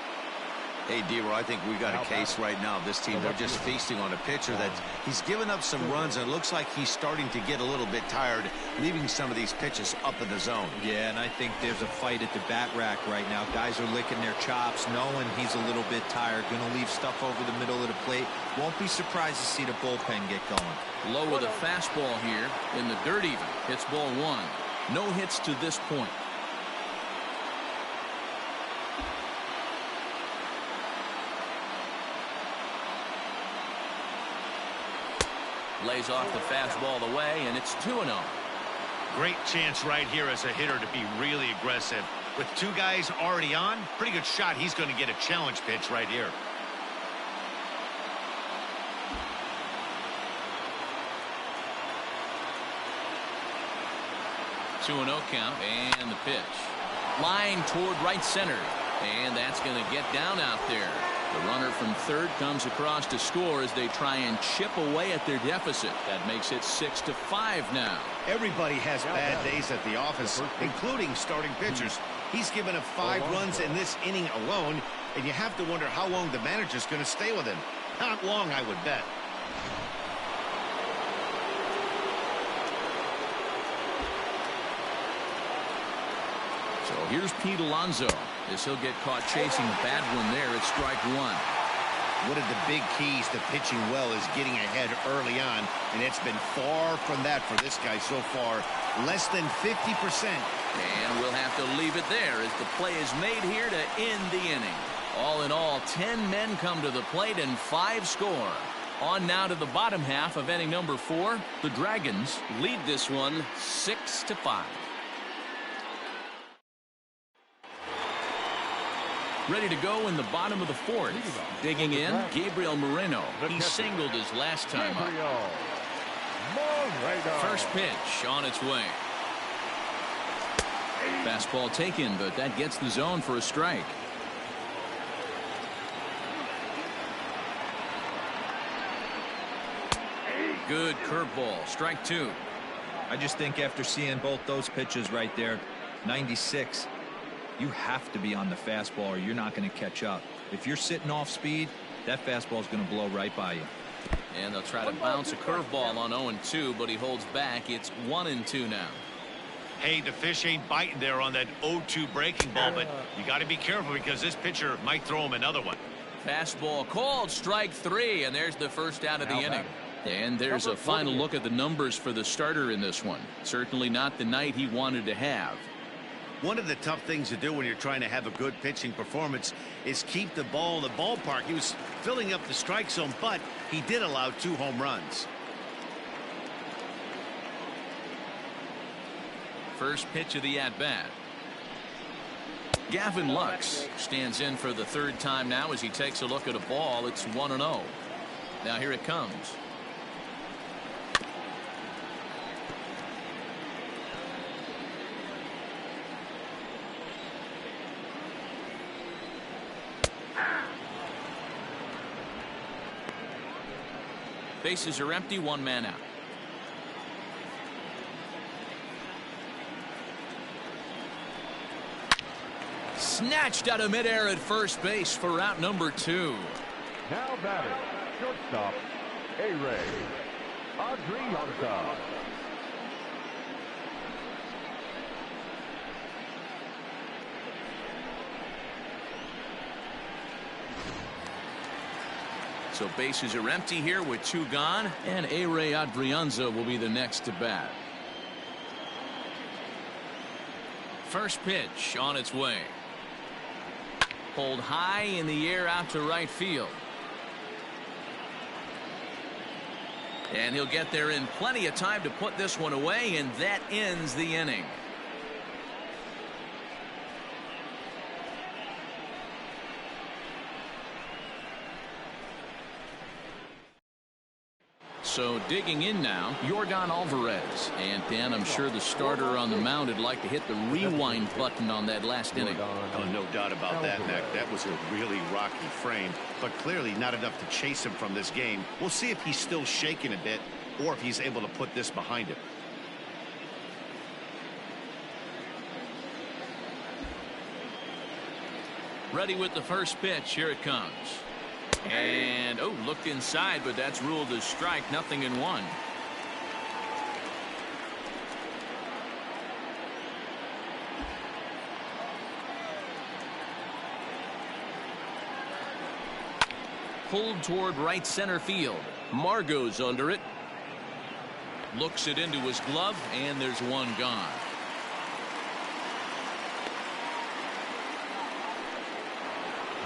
[SPEAKER 2] Hey, D-Row, I think we got a case right now of this team. They're just feasting on a pitcher that he's given up some runs, and it looks like he's starting to get a little bit tired, leaving some of these pitches up in the zone.
[SPEAKER 4] Yeah, and I think there's a fight at the bat rack right now. Guys are licking their chops, knowing he's a little bit tired, going to leave stuff over the middle of the plate. Won't be surprised to see the bullpen get going.
[SPEAKER 1] Low with a fastball here in the dirt even. Hits ball 1. No hits to this point. Lays off the fastball away, and it's 2-0.
[SPEAKER 2] Great chance right here as a hitter to be really aggressive. With 2 guys already on, pretty good shot he's going to get a challenge pitch right here.
[SPEAKER 1] 2-0 count, and the pitch. Line toward right center, and that's going to get down out there. The runner from third comes across to score as they try and chip away at their deficit. That makes it 6-5 now.
[SPEAKER 2] Everybody has bad days at the office, including starting pitchers. He's given up 5 runs in this inning alone, and you have to wonder how long the manager's going to stay with him. Not long, I would bet.
[SPEAKER 1] So here's Pete Alonso. As he'll get caught chasing a bad one there at strike 1.
[SPEAKER 2] One of the big keys to pitching well is getting ahead early on, and it's been far from that for this guy so far. Less than 50%.
[SPEAKER 1] And we'll have to leave it there as the play is made here to end the inning. All in all, 10 men come to the plate and 5 score. On now to the bottom half of inning number 4. The Dragons lead this one 6-5. Ready to go in the bottom of the 4th. Digging in, Gabriel Moreno. He singled his last time up. First pitch on its way. Fastball taken, but that gets the zone for a strike. Good curveball. Strike 2.
[SPEAKER 4] I just think after seeing both those pitches right there, 96, you have to be on the fastball or you're not going to catch up. If you're sitting off speed, that fastball is going to blow right by you.
[SPEAKER 1] And they'll try to bounce a curveball on 0-2, but he holds back. It's 1-2 now.
[SPEAKER 2] Hey, the fish ain't biting there on that 0-2 breaking ball, but you got to be careful because this pitcher might throw him another one.
[SPEAKER 1] Fastball called, strike 3, and there's the first out of the inning. And there's a final look at the numbers for the starter in this one. Certainly not the night he wanted to have.
[SPEAKER 2] One of the tough things to do when you're trying to have a good pitching performance is keep the ball in the ballpark. He was filling up the strike zone, but he did allow 2 home runs.
[SPEAKER 1] First pitch of the at-bat. Gavin Lux stands in for the 3rd time now as he takes a look at a ball. It's 1-0. Now here it comes. Bases are empty, 1 man out. Snatched out of midair at first base for out number 2.
[SPEAKER 3] Now batting, shortstop, A-Ray Adrianza.
[SPEAKER 1] So bases are empty here with 2 gone, and A-Ray Adrianza will be the next to bat. First pitch on its way. Pulled high in the air out to right field. And he'll get there in plenty of time to put this one away, and that ends the inning. So digging in now, Yordan Alvarez. And Dan, I'm sure the starter on the mound would like to hit the rewind button on that last inning.
[SPEAKER 2] Oh, no doubt about that, Mac. That was a really rocky frame, but clearly not enough to chase him from this game. We'll see if he's still shaking a bit or if he's able to put this behind him.
[SPEAKER 1] Ready with the first pitch. Here it comes. And looked inside, but that's ruled as strike. 0-1. Pulled toward right center field. Margot's under it. Looks it into his glove, and there's 1 gone.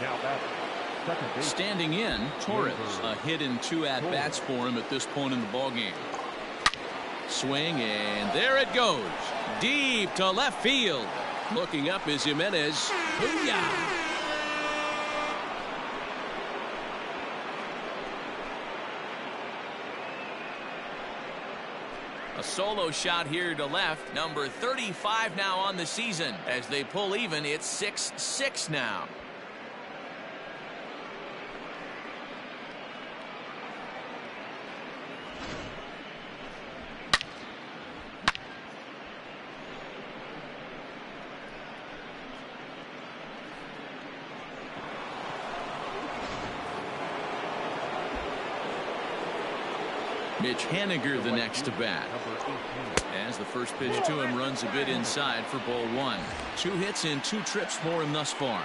[SPEAKER 3] Now batting, second base.
[SPEAKER 1] Standing in, Torres. A hit and 2 at-bats for him at this point in the ballgame. Swing, and there it goes. Deep to left field. Looking up is Jimenez. Booyah! A solo shot here to left. Number 35 now on the season. As they pull even, it's 6-6 now. Mitch Haniger the next to bat. As the first pitch to him runs a bit inside for ball 1. 2 hits and 2 trips for him thus far.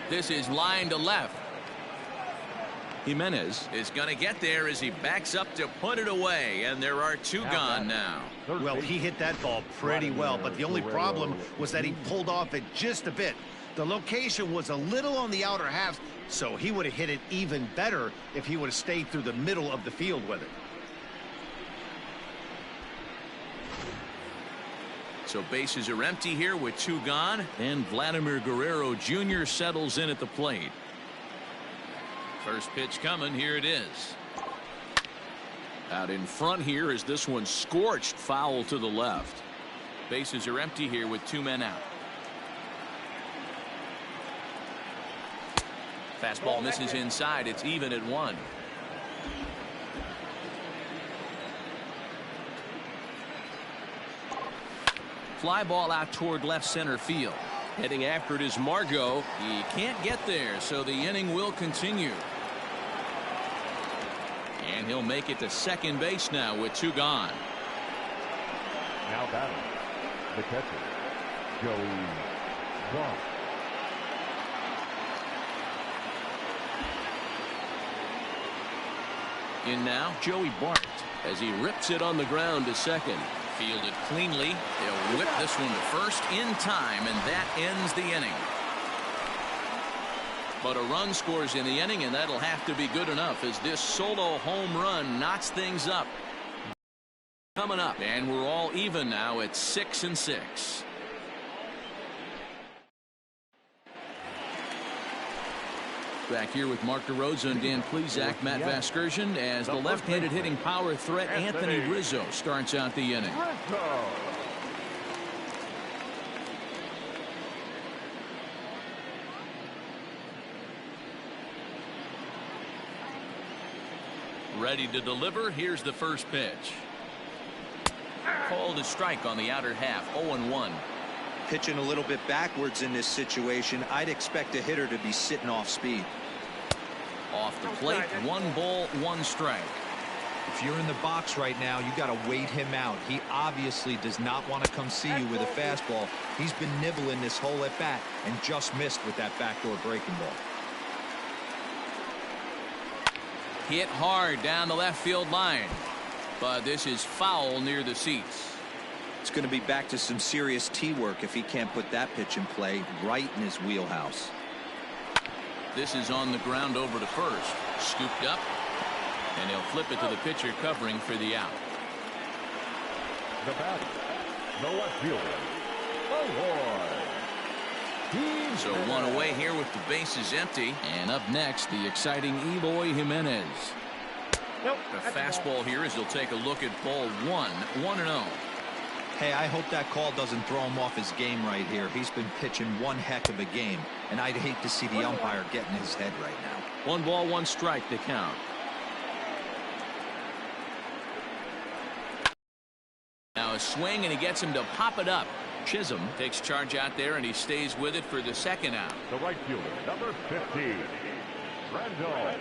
[SPEAKER 1] This is line to left.
[SPEAKER 6] Jimenez
[SPEAKER 1] is going to get there as he backs up to put it away, and there are two gone now.
[SPEAKER 2] Well, he hit that ball pretty well, but the only problem was that he pulled off it just a bit. The location was a little on the outer half, so he would have hit it even better if he would have stayed through the middle of the field with it.
[SPEAKER 1] So bases are empty here with two gone, and Vladimir Guerrero Jr. settles in at the plate. First pitch coming. Here it is. Out in front here is this one scorched foul to the left. Bases are empty here with two men out. Fastball misses inside. It's even at 1. Fly ball out toward left center field. Heading after it is Margot. He can't get there, so the inning will continue. And he'll make it to second base now with two gone.
[SPEAKER 3] Now batting, the catcher, Joey Bart.
[SPEAKER 1] In now, Joey Bart as he rips it on the ground to second. Fielded cleanly. He'll whip this one to first in time, and that ends the inning. But a run scores in the inning, and that'll have to be good enough as this solo home run knocks things up. Coming up, and we're all even now at 6-6. Back here with Mark DeRosa and Dan Plesac, Matt Vasgersian, as the left-handed hitting power threat Anthony Rizzo starts out the inning. Ready to deliver. Here's the first pitch. Called a strike on the outer half. 0-1.
[SPEAKER 4] Pitching a little bit backwards in this situation. I'd expect a hitter to be sitting off speed.
[SPEAKER 1] Off the plate, 1 ball, 1 strike.
[SPEAKER 4] If you're in the box right now, you got to wait him out. He obviously does not want to come see you with a fastball. He's been nibbling this whole at bat and just missed with that backdoor breaking ball.
[SPEAKER 1] Hit hard down the left field line, but this is foul near the seats.
[SPEAKER 4] It's going to be back to some serious tee work if he can't put that pitch in play right in his wheelhouse.
[SPEAKER 1] This is on the ground over to first. Scooped up, and he'll flip it to the pitcher covering for the out.
[SPEAKER 3] The batter, the left fielder, O'Roy.
[SPEAKER 1] So 1 away here with the bases empty. And up next, the exciting Eloy Jimenez. The fastball here as he'll take a look at ball 1, 1-0.
[SPEAKER 4] Hey, I hope that call doesn't throw him off his game right here. He's been pitching one heck of a game, and I'd hate to see the umpire get in his head right now.
[SPEAKER 1] 1 ball, 1 strike to count. Now a swing, and he gets him to pop it up. Chisholm takes charge out there, and he stays with it for the second out.
[SPEAKER 3] The right fielder, number 15, Randall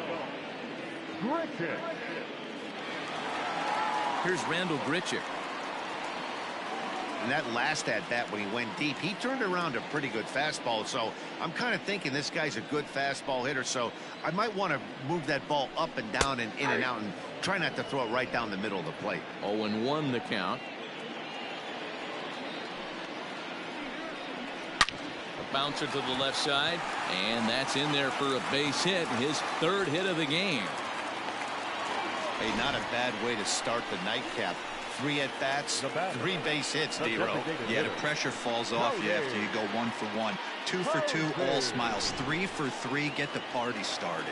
[SPEAKER 3] Grichuk.
[SPEAKER 1] Here's Randall Grichuk.
[SPEAKER 2] And that last at bat when he went deep, he turned around a pretty good fastball. So I'm kind of thinking this guy's a good fastball hitter. So I might want to move that ball up and down and in and out and try not to throw it right down the middle of the plate.
[SPEAKER 1] 0-1 the count. A bouncer to the left side, and that's in there for a base hit, his 3rd hit of the game.
[SPEAKER 2] Hey, not a bad way to start the nightcap. 3 at-bats, 3 base hits, D-Row.
[SPEAKER 4] Yeah, the pressure falls off you after you go 1 for 1. 2 for 2, all smiles. 3 for 3, get the party started.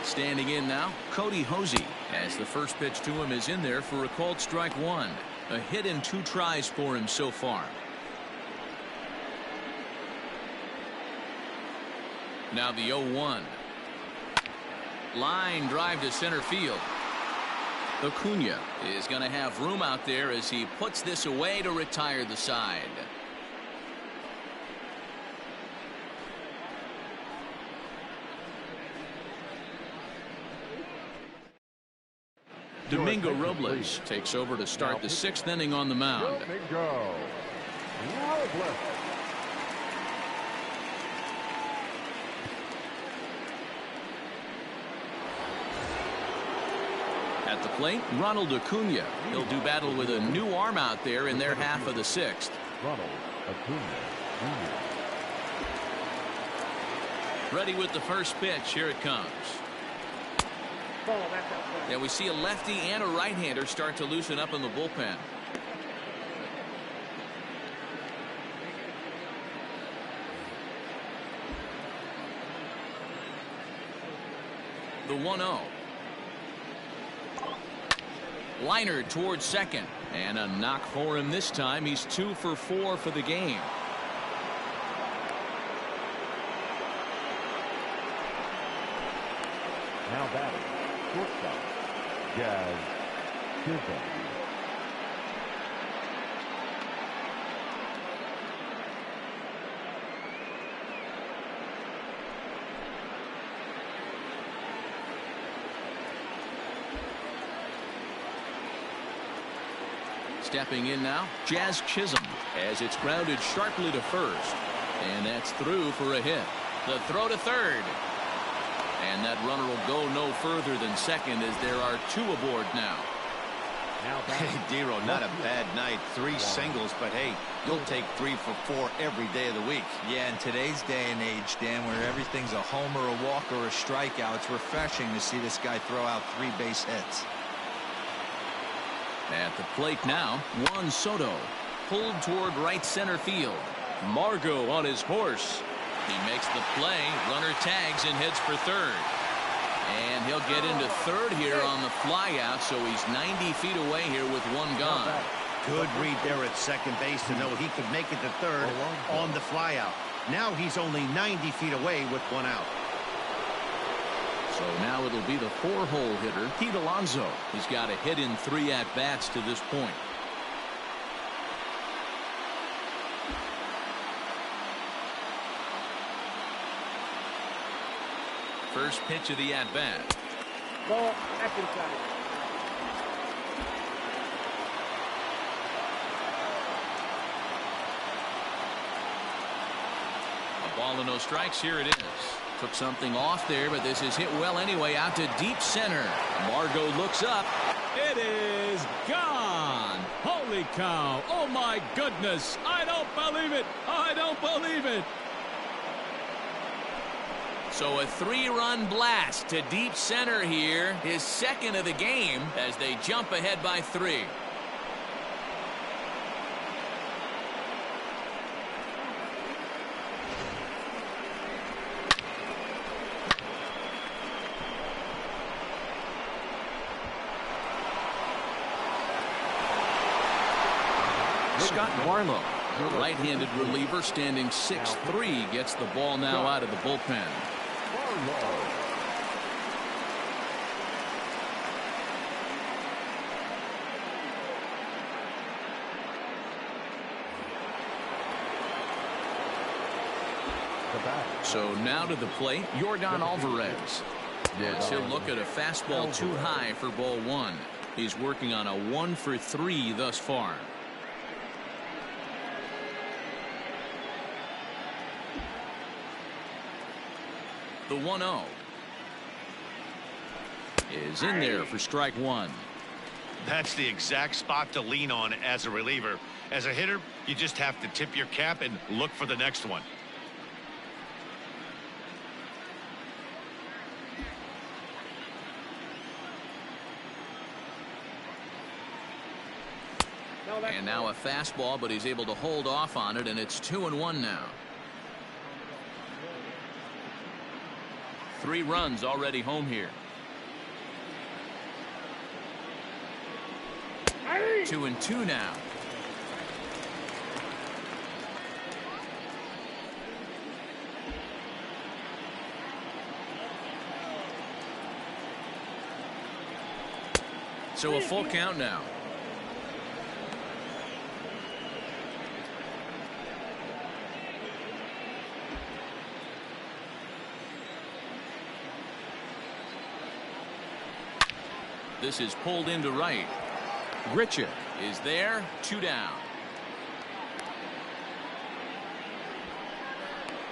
[SPEAKER 1] Standing in now, Cody Hosey, as the first pitch to him is in there for a called strike 1. A hit in 2 tries for him so far. Now the 0-1. Line drive to center field. Acuna is going to have room out there as he puts this away to retire the side. Domingo Robles takes over to start the 6th inning on the mound.
[SPEAKER 3] Domingo Robles.
[SPEAKER 1] At the plate, Ronald Acuna. He'll do battle with a new arm out there in their half of the sixth.
[SPEAKER 3] Ronald Acuna Jr.
[SPEAKER 1] Ready with the first pitch. Here it comes. Yeah, we see a lefty and a right-hander start to loosen up in the bullpen. The 1-0. Liner towards second. And a knock for him this time. He's 2 for 4 for the game.
[SPEAKER 3] Now batting, shortstop, Xclusive.
[SPEAKER 1] Stepping in now, Jazz Chisholm, as it's grounded sharply to first. And that's through for a hit. The throw to third. And that runner will go no further than second as there are 2 aboard now.
[SPEAKER 2] Hey, Dero, not a bad night. 3 singles, but hey, you'll take 3 for 4 every day of the week.
[SPEAKER 4] Yeah, in today's day and age, Dan, where everything's a homer, a walk, or a strikeout, it's refreshing to see this guy throw out 3 base hits.
[SPEAKER 1] At the plate now, Juan Soto, pulled toward right center field. Margot on his horse. He makes the play. Runner tags and heads for third. And he'll get into third here on the flyout, so he's 90 feet away here with 1 gone.
[SPEAKER 2] Good read there at second base to know he could make it to third on the flyout. Now he's only 90 feet away with 1 out.
[SPEAKER 1] So now it'll be the 4-hole hitter, Pete Alonso. He's got a hit in 3 at-bats to this point. First pitch of the at-bat.
[SPEAKER 5] Ball, that's inside.
[SPEAKER 1] A ball and no strikes. Here it is. Took something off there, but this is hit well anyway, out to deep center. Margot looks up.
[SPEAKER 6] It is gone. Holy cow. Oh, my goodness. I don't believe it. I don't believe it.
[SPEAKER 1] So a 3-run blast to deep center here, his second of the game, as they jump ahead by 3. Scott Barlow, the right-handed reliever, standing 6'3", gets the ball now out of the bullpen. So now to the plate, Yordan Alvarez. As he'll look at a fastball too high for ball 1. He's working on a 1 for 3 thus far. The 1-0 is in there for strike 1.
[SPEAKER 2] That's the exact spot to lean on as a reliever. As a hitter, you just have to tip your cap and look for the next one.
[SPEAKER 1] And now a fastball, but he's able to hold off on it, and it's 2-1 now. 3 runs already home here. 2-2 now. So a full count now. This is pulled into right. Grichuk is there. 2 down.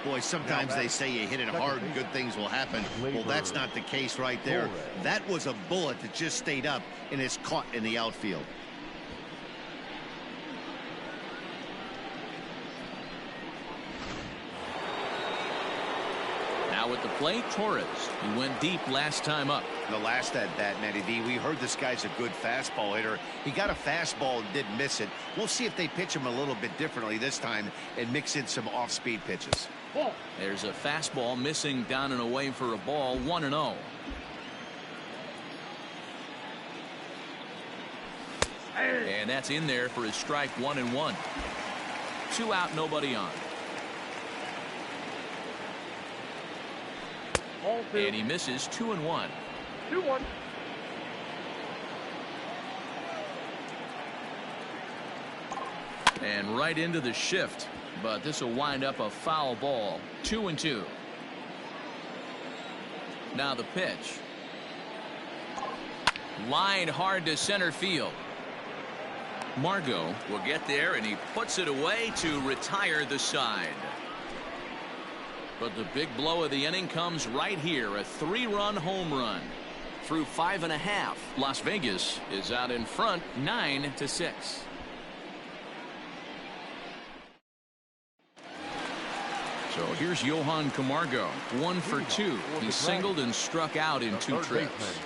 [SPEAKER 2] Boy, sometimes they say you hit it hard and good things will happen. Well, that's not the case right there. That was a bullet that just stayed up and is caught in the outfield.
[SPEAKER 1] Now at the plate, Torres. He went deep last time up.
[SPEAKER 2] The last at bat, Matty D, we heard this guy's a good fastball hitter. He got a fastball and didn't miss it. We'll see if they pitch him a little bit differently this time and mix in some off-speed pitches.
[SPEAKER 1] There's a fastball missing down and away for a ball, 1-0. And that's in there for his strike, 1-1. 2 out, nobody on. And he misses 2-1.
[SPEAKER 5] 2-1.
[SPEAKER 1] And right into the shift, but this will wind up a foul ball. 2-2. Now the pitch. Line hard to center field. Margot will get there, and he puts it away to retire the side. But the big blow of the inning comes right here, a 3-run home run. Through 5.5, Las Vegas is out in front, 9-6. So here's Johan Camargo, 1 for 2. He singled and struck out in 2 trips.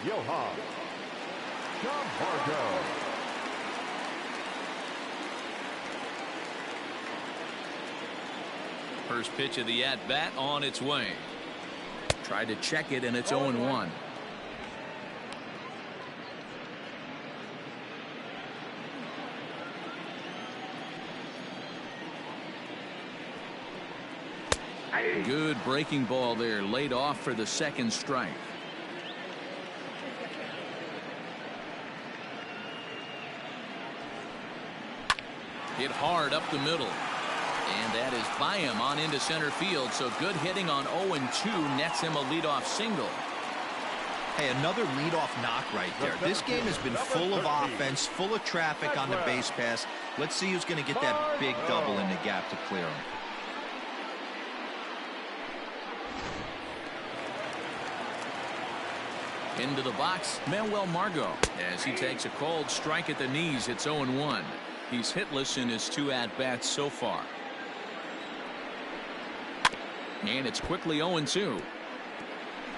[SPEAKER 3] Johan Camargo.
[SPEAKER 1] First pitch of the at-bat on its way. Tried to check it, and it's 0-1. Good breaking ball there, laid off for the second strike. Hit hard up the middle. And that is by him on into center field. So good hitting on 0-2 nets him a leadoff single.
[SPEAKER 4] Hey, another leadoff knock right there. This game has been full of offense, full of traffic on the base pass. Let's see who's going to get that big double in the gap to clear him.
[SPEAKER 1] Into the box, Manuel Margot, as he takes a cold strike at the knees. It's 0-1. He's hitless in his 2 at-bats so far. And it's quickly 0-2.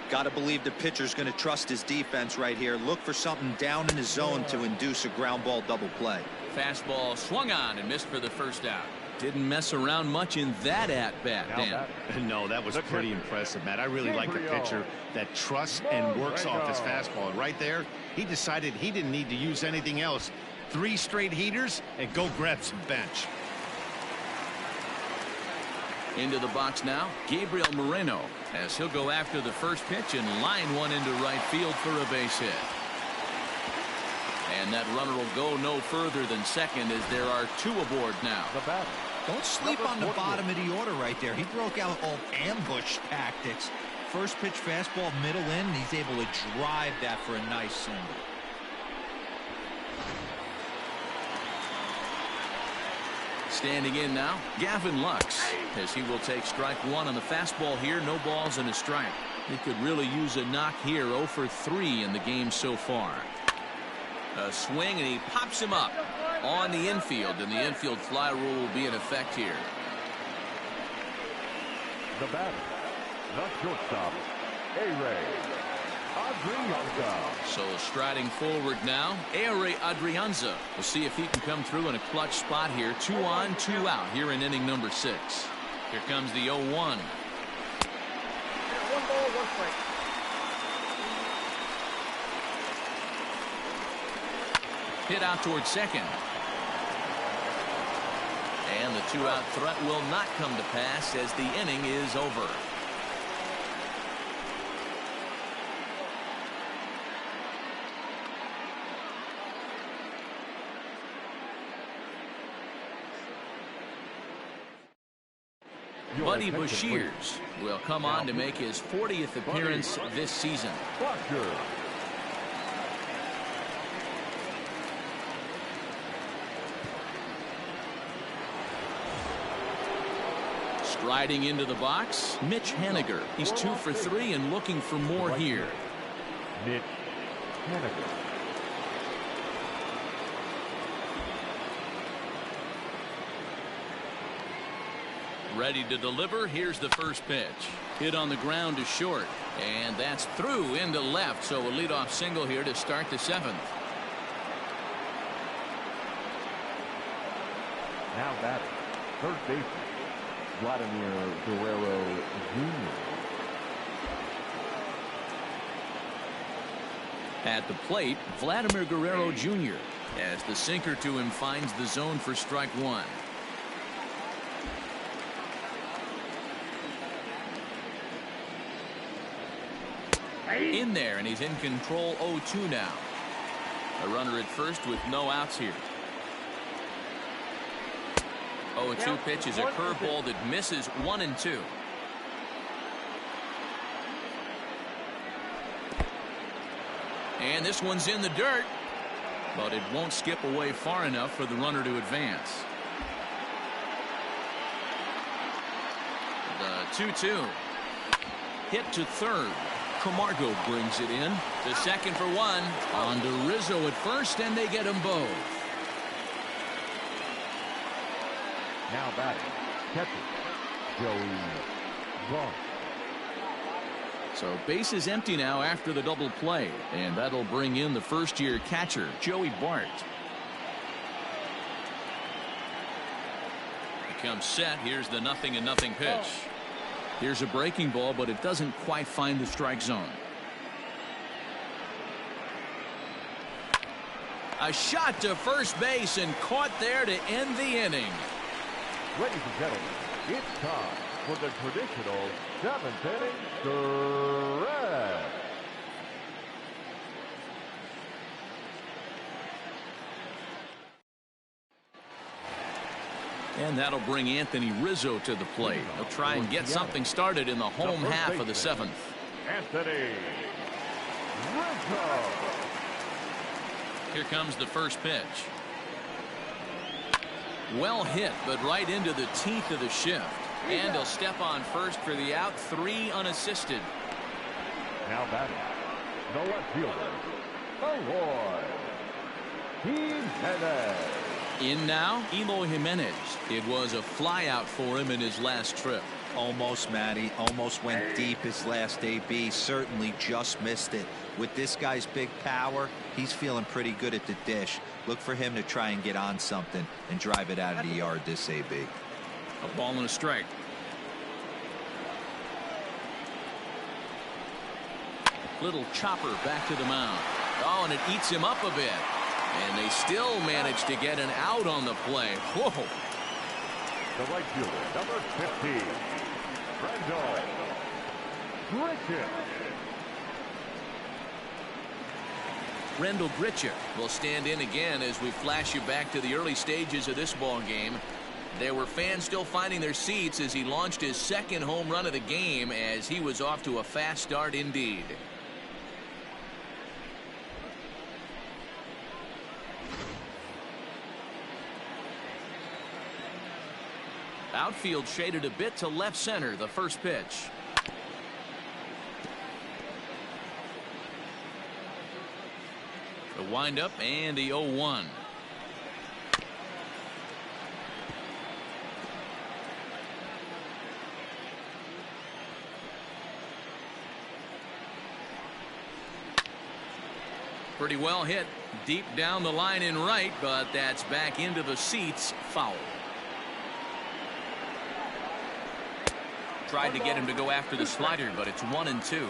[SPEAKER 4] Got to believe the pitcher's going to trust his defense right here. Look for something down in his zone to induce a ground ball double play.
[SPEAKER 1] Fastball swung on and missed for the first out. Didn't mess around much in that at-bat, Dan.
[SPEAKER 2] No, that was pretty impressive, Matt. I really like a pitcher that trusts and works off his fastball. And right there, he decided he didn't need to use anything else. 3 straight heaters and go grab some bench.
[SPEAKER 1] Into the box now, Gabriel Moreno, as he'll go after the first pitch and line one into right field for a base hit. And that runner will go no further than second, as there are 2 aboard now.
[SPEAKER 4] Don't sleep on the bottom of the order right there. He broke out all ambush tactics. First pitch fastball middle in, and he's able to drive that for a nice single.
[SPEAKER 1] Standing in now, Gavin Lux, as he will take strike 1 on the fastball here. No balls and a strike. He could really use a knock here. 0 for 3 in the game so far. A swing, and he pops him up on the infield, and the infield fly rule will be in effect here.
[SPEAKER 3] The batter, the shortstop, A-Ray Adrianza.
[SPEAKER 1] So striding forward now, A-Ray Adrianza. We'll see if he can come through in a clutch spot here. 2 on, 2 out here in inning number 6. Here comes the 0-1.
[SPEAKER 5] 1 ball, 1 strike.
[SPEAKER 1] Hit out towards second. And the 2-out threat will not come to pass, as the inning is over. Buddy Bashirs will come on to make his 40th appearance this season. Riding into the box, Mitch Haniger. He's 2 for 3 and looking for more here.
[SPEAKER 3] Mitch Haniger.
[SPEAKER 1] Ready to deliver. Here's the first pitch. Hit on the ground to short. And that's through into left. So a leadoff single here to start the 7th.
[SPEAKER 3] Now batting, third baseman, Vladimir Guerrero Jr.
[SPEAKER 1] At the plate, Vladimir Guerrero Jr. as the sinker to him finds the zone for strike 1. In there, and he's in control 0-2 now. A runner at first with no outs here. 0-2 pitch is a curveball that misses 1-2. And this one's in the dirt, but it won't skip away far enough for the runner to advance. The 2-2 hit to third. Camargo brings it in to second for 1. On to Rizzo at first, and they get them both.
[SPEAKER 3] Now batting, catcher, Joey Bart.
[SPEAKER 1] So base is empty now after the double play, and that'll bring in the first-year catcher, Joey Bart. He comes set. Here's the 0-0 pitch. Here's a breaking ball, but it doesn't quite find the strike zone. A shot to first base and caught there to end the inning.
[SPEAKER 3] Ladies and gentlemen, it's time for the traditional 7th inning stretch.
[SPEAKER 1] And that'll bring Anthony Rizzo to the plate. He'll try and get something started in the home half of the 7th.
[SPEAKER 3] Anthony Rizzo.
[SPEAKER 1] Here comes the first pitch. Well hit, but right into the teeth of the shift. And he'll step on first for the out. 3 unassisted.
[SPEAKER 3] Now batting, the left fielder, Eloy Jimenez.
[SPEAKER 1] In now, Eloy Jimenez. It was a flyout for him in his last trip.
[SPEAKER 4] Almost, Matty. Almost went deep his last AB. Certainly just missed it. With this guy's big power, he's feeling pretty good at the dish. Look for him to try and get on something and drive it out of the yard this AB.
[SPEAKER 1] A ball and a strike. Little chopper back to the mound. Oh, and it eats him up a bit. And they still manage to get an out on the play. Whoa.
[SPEAKER 3] The right fielder, number 15, Rendell Grichuk.
[SPEAKER 1] Rendell Grichuk will stand in again as we flash you back to the early stages of this ball game. There were fans still finding their seats as he launched his second home run of the game, as he was off to a fast start indeed. Outfield shaded a bit to left center. The first pitch. The windup and the 0-1. Pretty well hit deep down the line in right, but that's back into the seats. Foul. Tried to get him to go after the slider, but it's 1-2.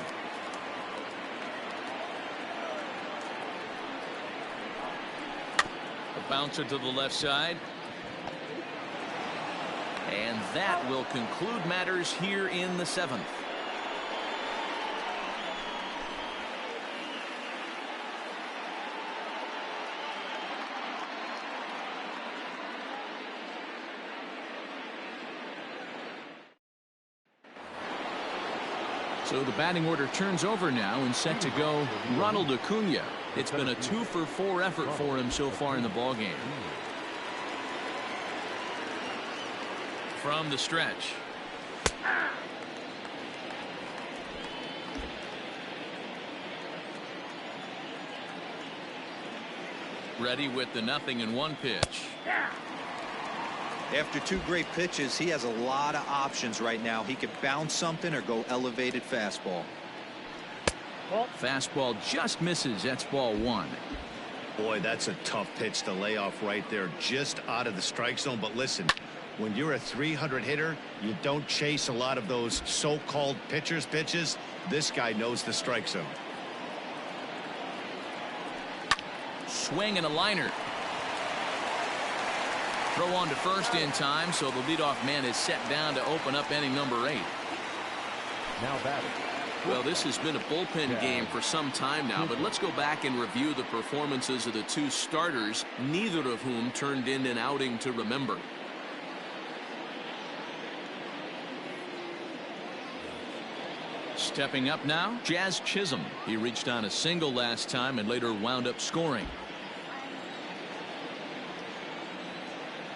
[SPEAKER 1] A bouncer to the left side. And that will conclude matters here in the 7th. So the batting order turns over now, and set to go Ronald Acuna. It's been a 2-for-4 effort for him so far in the ballgame. From the stretch, Ready with the 0-1 pitch.
[SPEAKER 4] After two great pitches, he has a lot of options right now. He could bounce something or go elevated fastball.
[SPEAKER 1] Fastball just misses. That's ball 1.
[SPEAKER 2] Boy, that's a tough pitch to lay off right there, just out of the strike zone. But listen, when you're a 300 hitter, you don't chase a lot of those so-called pitchers' pitches. This guy knows the strike zone.
[SPEAKER 1] Swing and a liner. Throw on to first in time, so the leadoff man is set down to open up inning number 8.
[SPEAKER 3] Now batting.
[SPEAKER 1] Well, this has been a bullpen game for some time now, but let's go back and review the performances of the two starters, neither of whom turned in an outing to remember. Stepping up now, Jazz Chisholm. He reached on a single last time and later wound up scoring.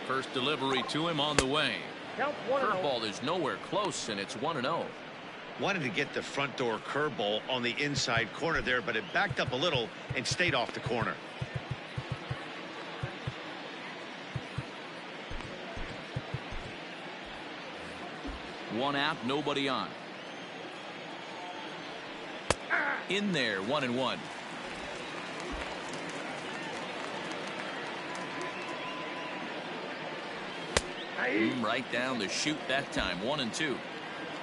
[SPEAKER 1] First delivery to him on the way. Curveball is nowhere close, and it's 1-0.
[SPEAKER 2] Wanted to get the front door curveball on the inside corner there, but it backed up a little and stayed off the corner.
[SPEAKER 1] One out, nobody on. In there, 1-1. Right down the chute that time, 1-2.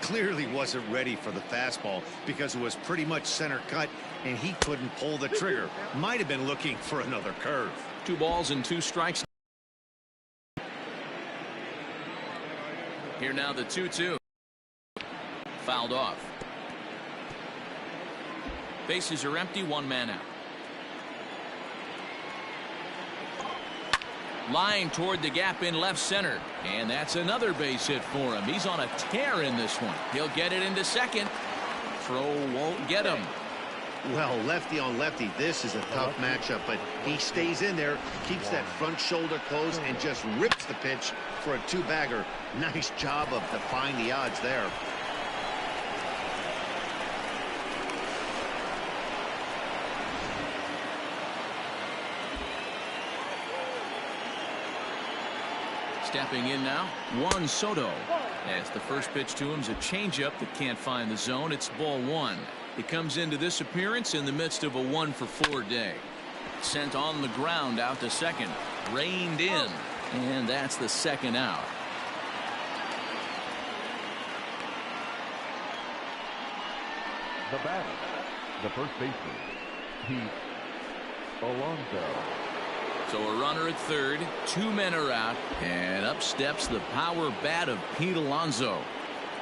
[SPEAKER 2] Clearly wasn't ready for the fastball because it was pretty much center cut and he couldn't pull the trigger. Might have been looking for another curve.
[SPEAKER 1] 2 balls and 2 strikes. Here now the 2-2. Fouled off. Bases are empty, 1 man out. Line toward the gap in left center, and that's another base hit for him. He's on a tear in this one. He'll get it into second. Throw won't get him.
[SPEAKER 2] Well, lefty on lefty, this is a tough matchup, but he stays in there, keeps that front shoulder closed, and just rips the pitch for a 2-bagger. Nice job of defying the odds there.
[SPEAKER 1] Stepping in now, Juan Soto. As the first pitch to him is a changeup that can't find the zone. It's ball 1. He comes into this appearance in the midst of a 1-for-4 day. Sent on the ground out to second. Reined in. And that's the second out.
[SPEAKER 3] The batter, the first baseman, Pete Alonso.
[SPEAKER 1] So a runner at third, 2 men are out, and up steps the power bat of Pete Alonso.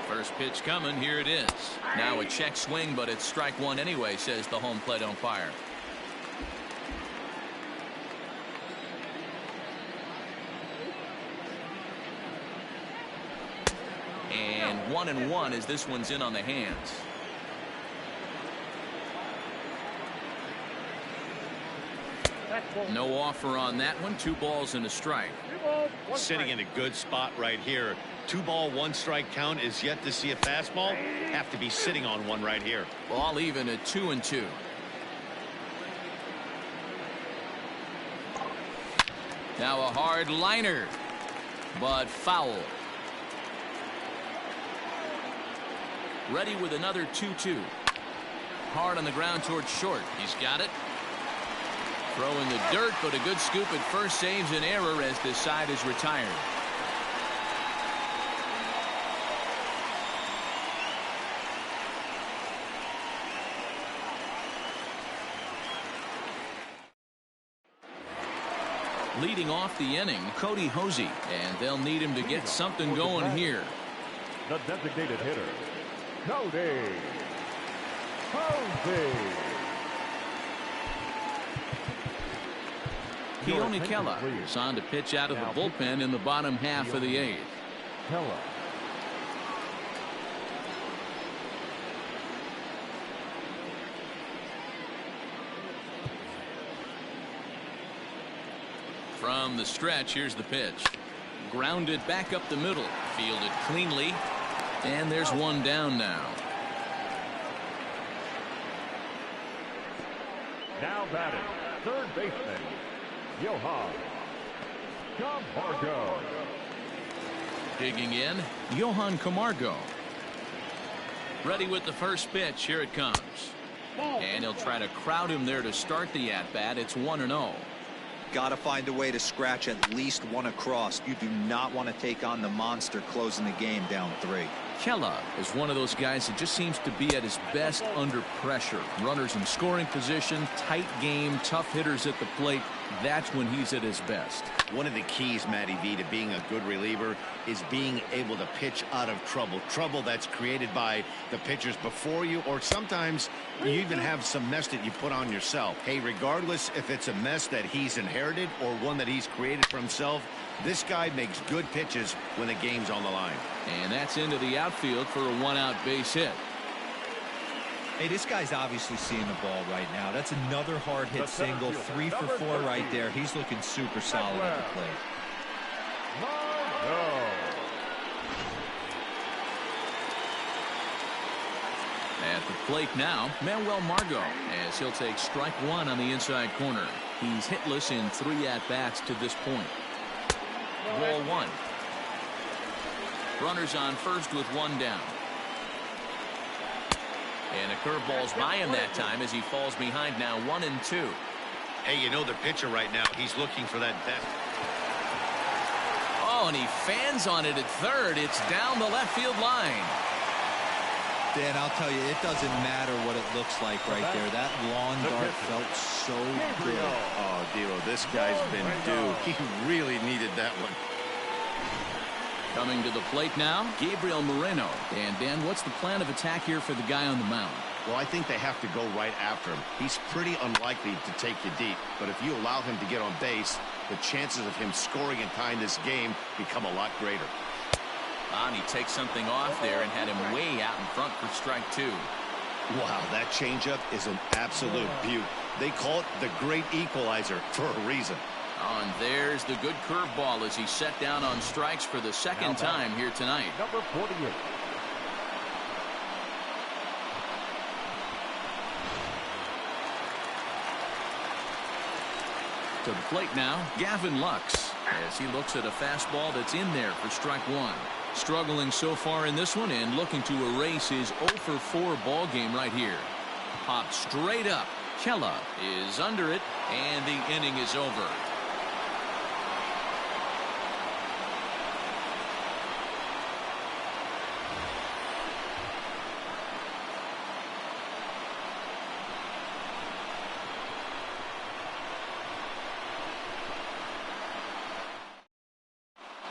[SPEAKER 1] First pitch coming, here it is. Now a check swing, but it's strike 1 anyway, says the home plate umpire. And 1-1 as this one's in on the hands. No offer on that one. 2 balls and a strike.
[SPEAKER 2] Sitting in a good spot right here. 2-ball, 1-strike count is yet to see a fastball. Have to be sitting on one right here.
[SPEAKER 1] Ball even at 2-2. Now a hard liner, but foul. Ready with another 2-2. Hard on the ground towards short. He's got it. Throw in the dirt, but a good scoop at first saves an error as this side is retired. Leading off the inning, Cody Hosey, and they'll need him to get something going here.
[SPEAKER 3] The designated hitter, Cody Hosey.
[SPEAKER 1] Keone Kela is on to pitch out of the bullpen in the bottom half of the 8th.
[SPEAKER 3] Kela.
[SPEAKER 1] From the stretch, here's the pitch. Grounded back up the middle. Fielded cleanly. And there's one down now.
[SPEAKER 3] Now batting, third baseman, Johan Camargo.
[SPEAKER 1] Digging in, Johan Camargo. Ready with the first pitch. Here it comes. And he'll try to crowd him there to start the at-bat. It's 1-0.
[SPEAKER 4] Got to find a way to scratch at least one across. You do not want to take on the monster closing the game down 3.
[SPEAKER 1] Kella is one of those guys that just seems to be at his best under pressure. Runners in scoring position, tight game, tough hitters at the plate. That's when he's at his best.
[SPEAKER 2] One of the keys, Matty V, to being a good reliever is being able to pitch out of trouble. Trouble that's created by the pitchers before you, or sometimes you even have some mess that you put on yourself. Hey, regardless if it's a mess that he's inherited or one that he's created for himself, this guy makes good pitches when the game's on the line.
[SPEAKER 1] And that's into the outfield for a 1-out base hit.
[SPEAKER 4] Hey, this guy's obviously seeing the ball right now. That's another hard hit single. 3 for 4 right there. He's looking super solid at the plate.
[SPEAKER 1] At the plate now, Manuel Margot, as he'll take strike 1 on the inside corner. He's hitless in 3 at-bats to this point. Ball 1. Runners on first with 1 down. And a curveball's by him that time as he falls behind now 1-2.
[SPEAKER 2] Hey, you know the pitcher right now, he's looking for that best.
[SPEAKER 1] Oh, and he fans on it at third. It's down the left field line.
[SPEAKER 4] Dan, I'll tell you, it doesn't matter what it looks like right there. That lawn dart felt so good.
[SPEAKER 2] Oh, Dilo, this guy's been due. He really needed that one.
[SPEAKER 1] Coming to the plate now, Gabriel Moreno. And Dan, what's the plan of attack here for the guy on the mound?
[SPEAKER 2] Well, I think they have to go right after him. He's pretty unlikely to take you deep, but if you allow him to get on base, the chances of him scoring and tying this game become a lot greater.
[SPEAKER 1] And he takes something off there and had him way out in front for strike 2.
[SPEAKER 2] Wow, that changeup is an absolute beaut. They call it the great equalizer for a reason.
[SPEAKER 1] Oh, and there's the good curveball as he's set down on strikes for the second time here tonight.
[SPEAKER 3] Number 48.
[SPEAKER 1] To the plate now, Gavin Lux, as he looks at a fastball that's in there for strike 1. Struggling so far in this one and looking to erase his 0 for 4 ball game right here. Popped straight up. Kella is under it, and the inning is over.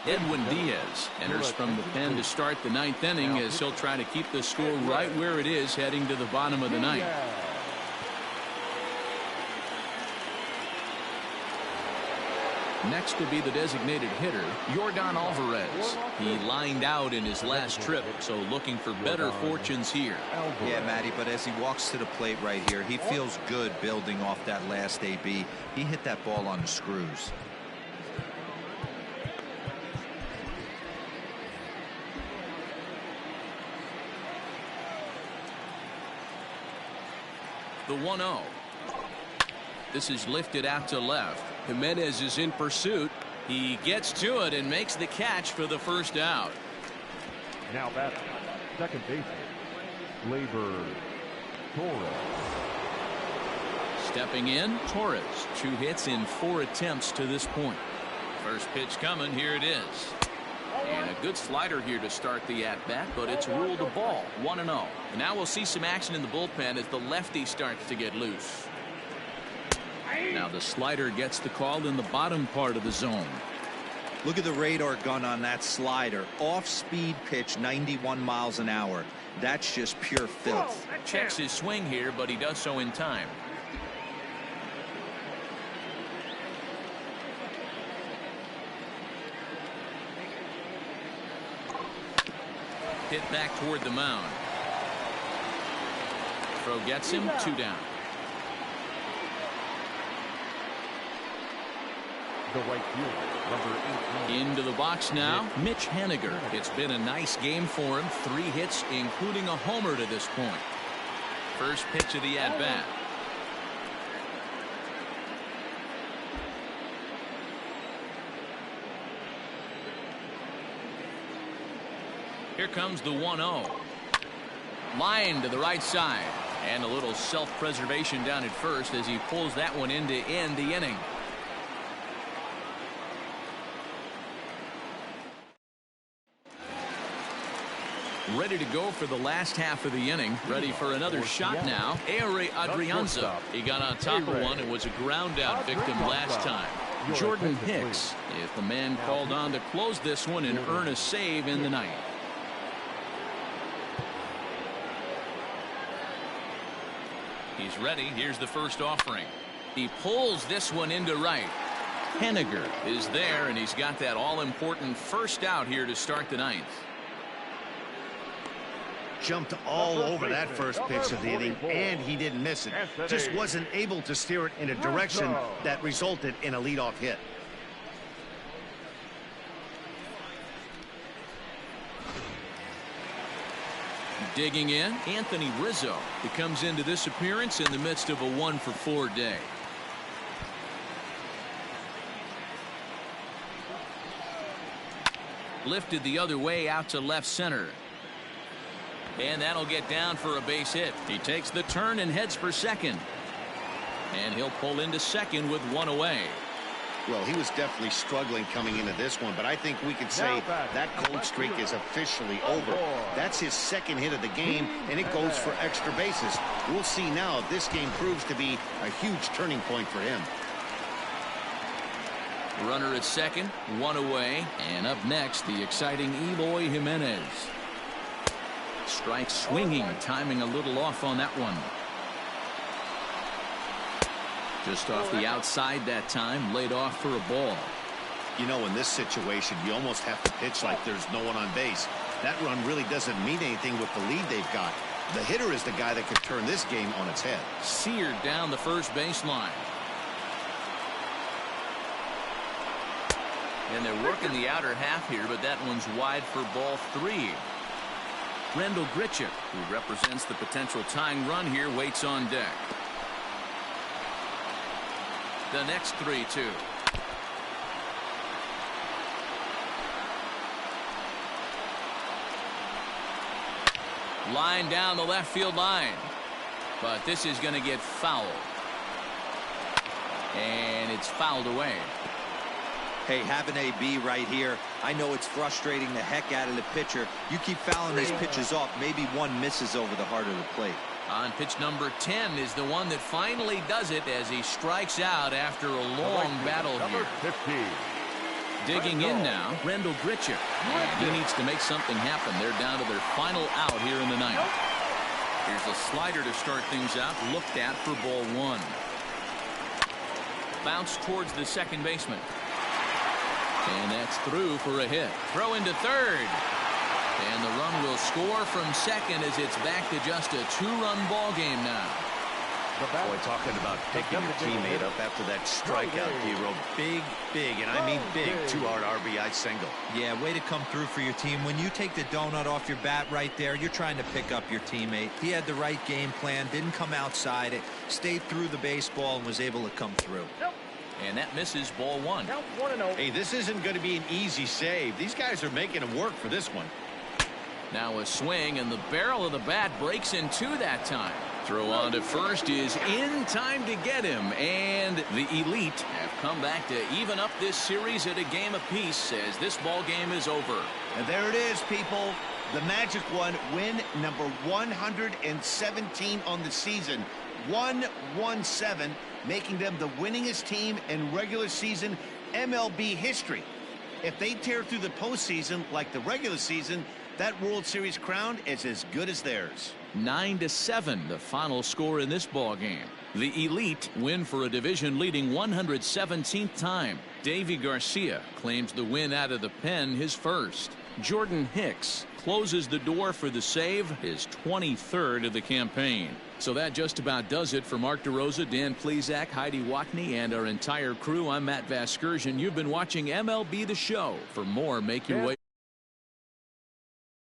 [SPEAKER 1] Edwin Diaz enters from the pen to start the 9th inning as he'll try to keep the score right where it is heading to the bottom of the 9th. Next will be the designated hitter, Yordan Alvarez. He lined out in his last trip, so looking for better fortunes here.
[SPEAKER 4] Yeah, Matty, but as he walks to the plate right here, he feels good building off that last AB. He hit that ball on the screws.
[SPEAKER 1] The 1-0. This is lifted out to left. Jimenez is in pursuit. He gets to it and makes the catch for the first out.
[SPEAKER 3] Now batting, second baseman, Gleyber Torres.
[SPEAKER 1] Stepping in, Torres. 2 hits in 4 attempts to this point. First pitch coming. Here it is. And a good slider here to start the at-bat, but it's ruled a ball. 1-0. Now we'll see some action in the bullpen as the lefty starts to get loose. Now the slider gets the call in the bottom part of the zone.
[SPEAKER 4] Look at the radar gun on that slider. Off-speed pitch, 91 miles an hour. That's just pure filth.
[SPEAKER 1] Checks his swing here, but he does so in time. Hit back toward the mound. Throw gets him, 2 down.
[SPEAKER 3] The right fielder, number 18.
[SPEAKER 1] Into the box now, Mitch Haniger. It's been a nice game for him. 3 hits, including a homer to this point. First pitch of the at-bat. Here comes the 1-0. Line to the right side. And a little self-preservation down at first as he pulls that one in to end the inning. Ready to go for the last half of the inning. Ready for another shot now. Ehre Adrianza. He got on top of one and was a ground out victim last time. Jordan Hicks is the man called on to close this one and earn a save in the ninth. He's ready. Here's the first offering. He pulls this one into right. Henniger is there, and he's got that all-important first out here to start the ninth.
[SPEAKER 2] Jumped all over that first pitch of the inning, and he didn't miss it. Just wasn't able to steer it in a direction that resulted in a leadoff hit.
[SPEAKER 1] Digging in, Anthony Rizzo. He comes into this appearance in the midst of a 1-for-4 day. Lifted the other way out to left center. And that'll get down for a base hit. He takes the turn and heads for second. And he'll pull into second with one away.
[SPEAKER 2] Well, he was definitely struggling coming into this one, but I think we could say that cold streak is officially over. That's his second hit of the game, and it goes for extra bases. We'll see now if this game proves to be a huge turning point for him.
[SPEAKER 1] Runner at second, one away, and up next, the exciting Eloy Jimenez. Strike swinging, timing a little off on that one. Just off the outside that time, laid off for a ball.
[SPEAKER 2] You know, in this situation, you almost have to pitch like there's no one on base. That run really doesn't mean anything with the lead they've got. The hitter is the guy that could turn this game on its head.
[SPEAKER 1] Seared down the first baseline. And they're working the outer half here, but that one's wide for ball 3. Rendell Grichuk, who represents the potential tying run here, waits on deck. The next 3-2. Line down the left field line. But this is going to get fouled. And it's fouled away.
[SPEAKER 4] Hey, have an AB right here. I know it's frustrating the heck out of the pitcher. You keep fouling these pitches off. Maybe one misses over the heart of the plate.
[SPEAKER 1] On pitch number 10 is the one that finally does it as he strikes out after a long battle here.
[SPEAKER 3] 15.
[SPEAKER 1] Digging in now, Rendell Grichuk. And he needs to make something happen. They're down to their final out here in the ninth. Here's a slider to start things out, looked at for ball 1. Bounce towards the second baseman. And that's through for a hit. Throw into third. And the run will score from second as it's back to just a 2-run ball game now.
[SPEAKER 2] Boy, talking about picking your teammate up after that strikeout, D-Row. Big, and I mean big, 2-hard RBI single.
[SPEAKER 4] Yeah, way to come through for your team. When you take the donut off your bat right there, you're trying to pick up your teammate. He had the right game plan, didn't come outside it, stayed through the baseball, and was able to come through.
[SPEAKER 1] And that misses ball 1.
[SPEAKER 2] Hey, this isn't going to be an easy save. These guys are making him work for this one.
[SPEAKER 1] Now a swing, and the barrel of the bat breaks in two that time. Throw on to first is in time to get him, and the Elite have come back to even up this series at a game apiece as this ball game is over.
[SPEAKER 2] And there it is, people. The Magic one, win number 117 on the season. 117, making them the winningest team in regular season MLB history. If they tear through the postseason like the regular season, that World Series crown is as good as theirs.
[SPEAKER 1] 9-7, the final score in this ball game. The Elite win for a division-leading 117th time. Davy Garcia claims the win out of the pen, his first. Jordan Hicks closes the door for the save, his 23rd of the campaign. So that just about does it for Mark DeRosa, Dan Plesac, Heidi Watney, and our entire crew. I'm Matt Vasgersian. You've been watching MLB The Show. For more, make your way.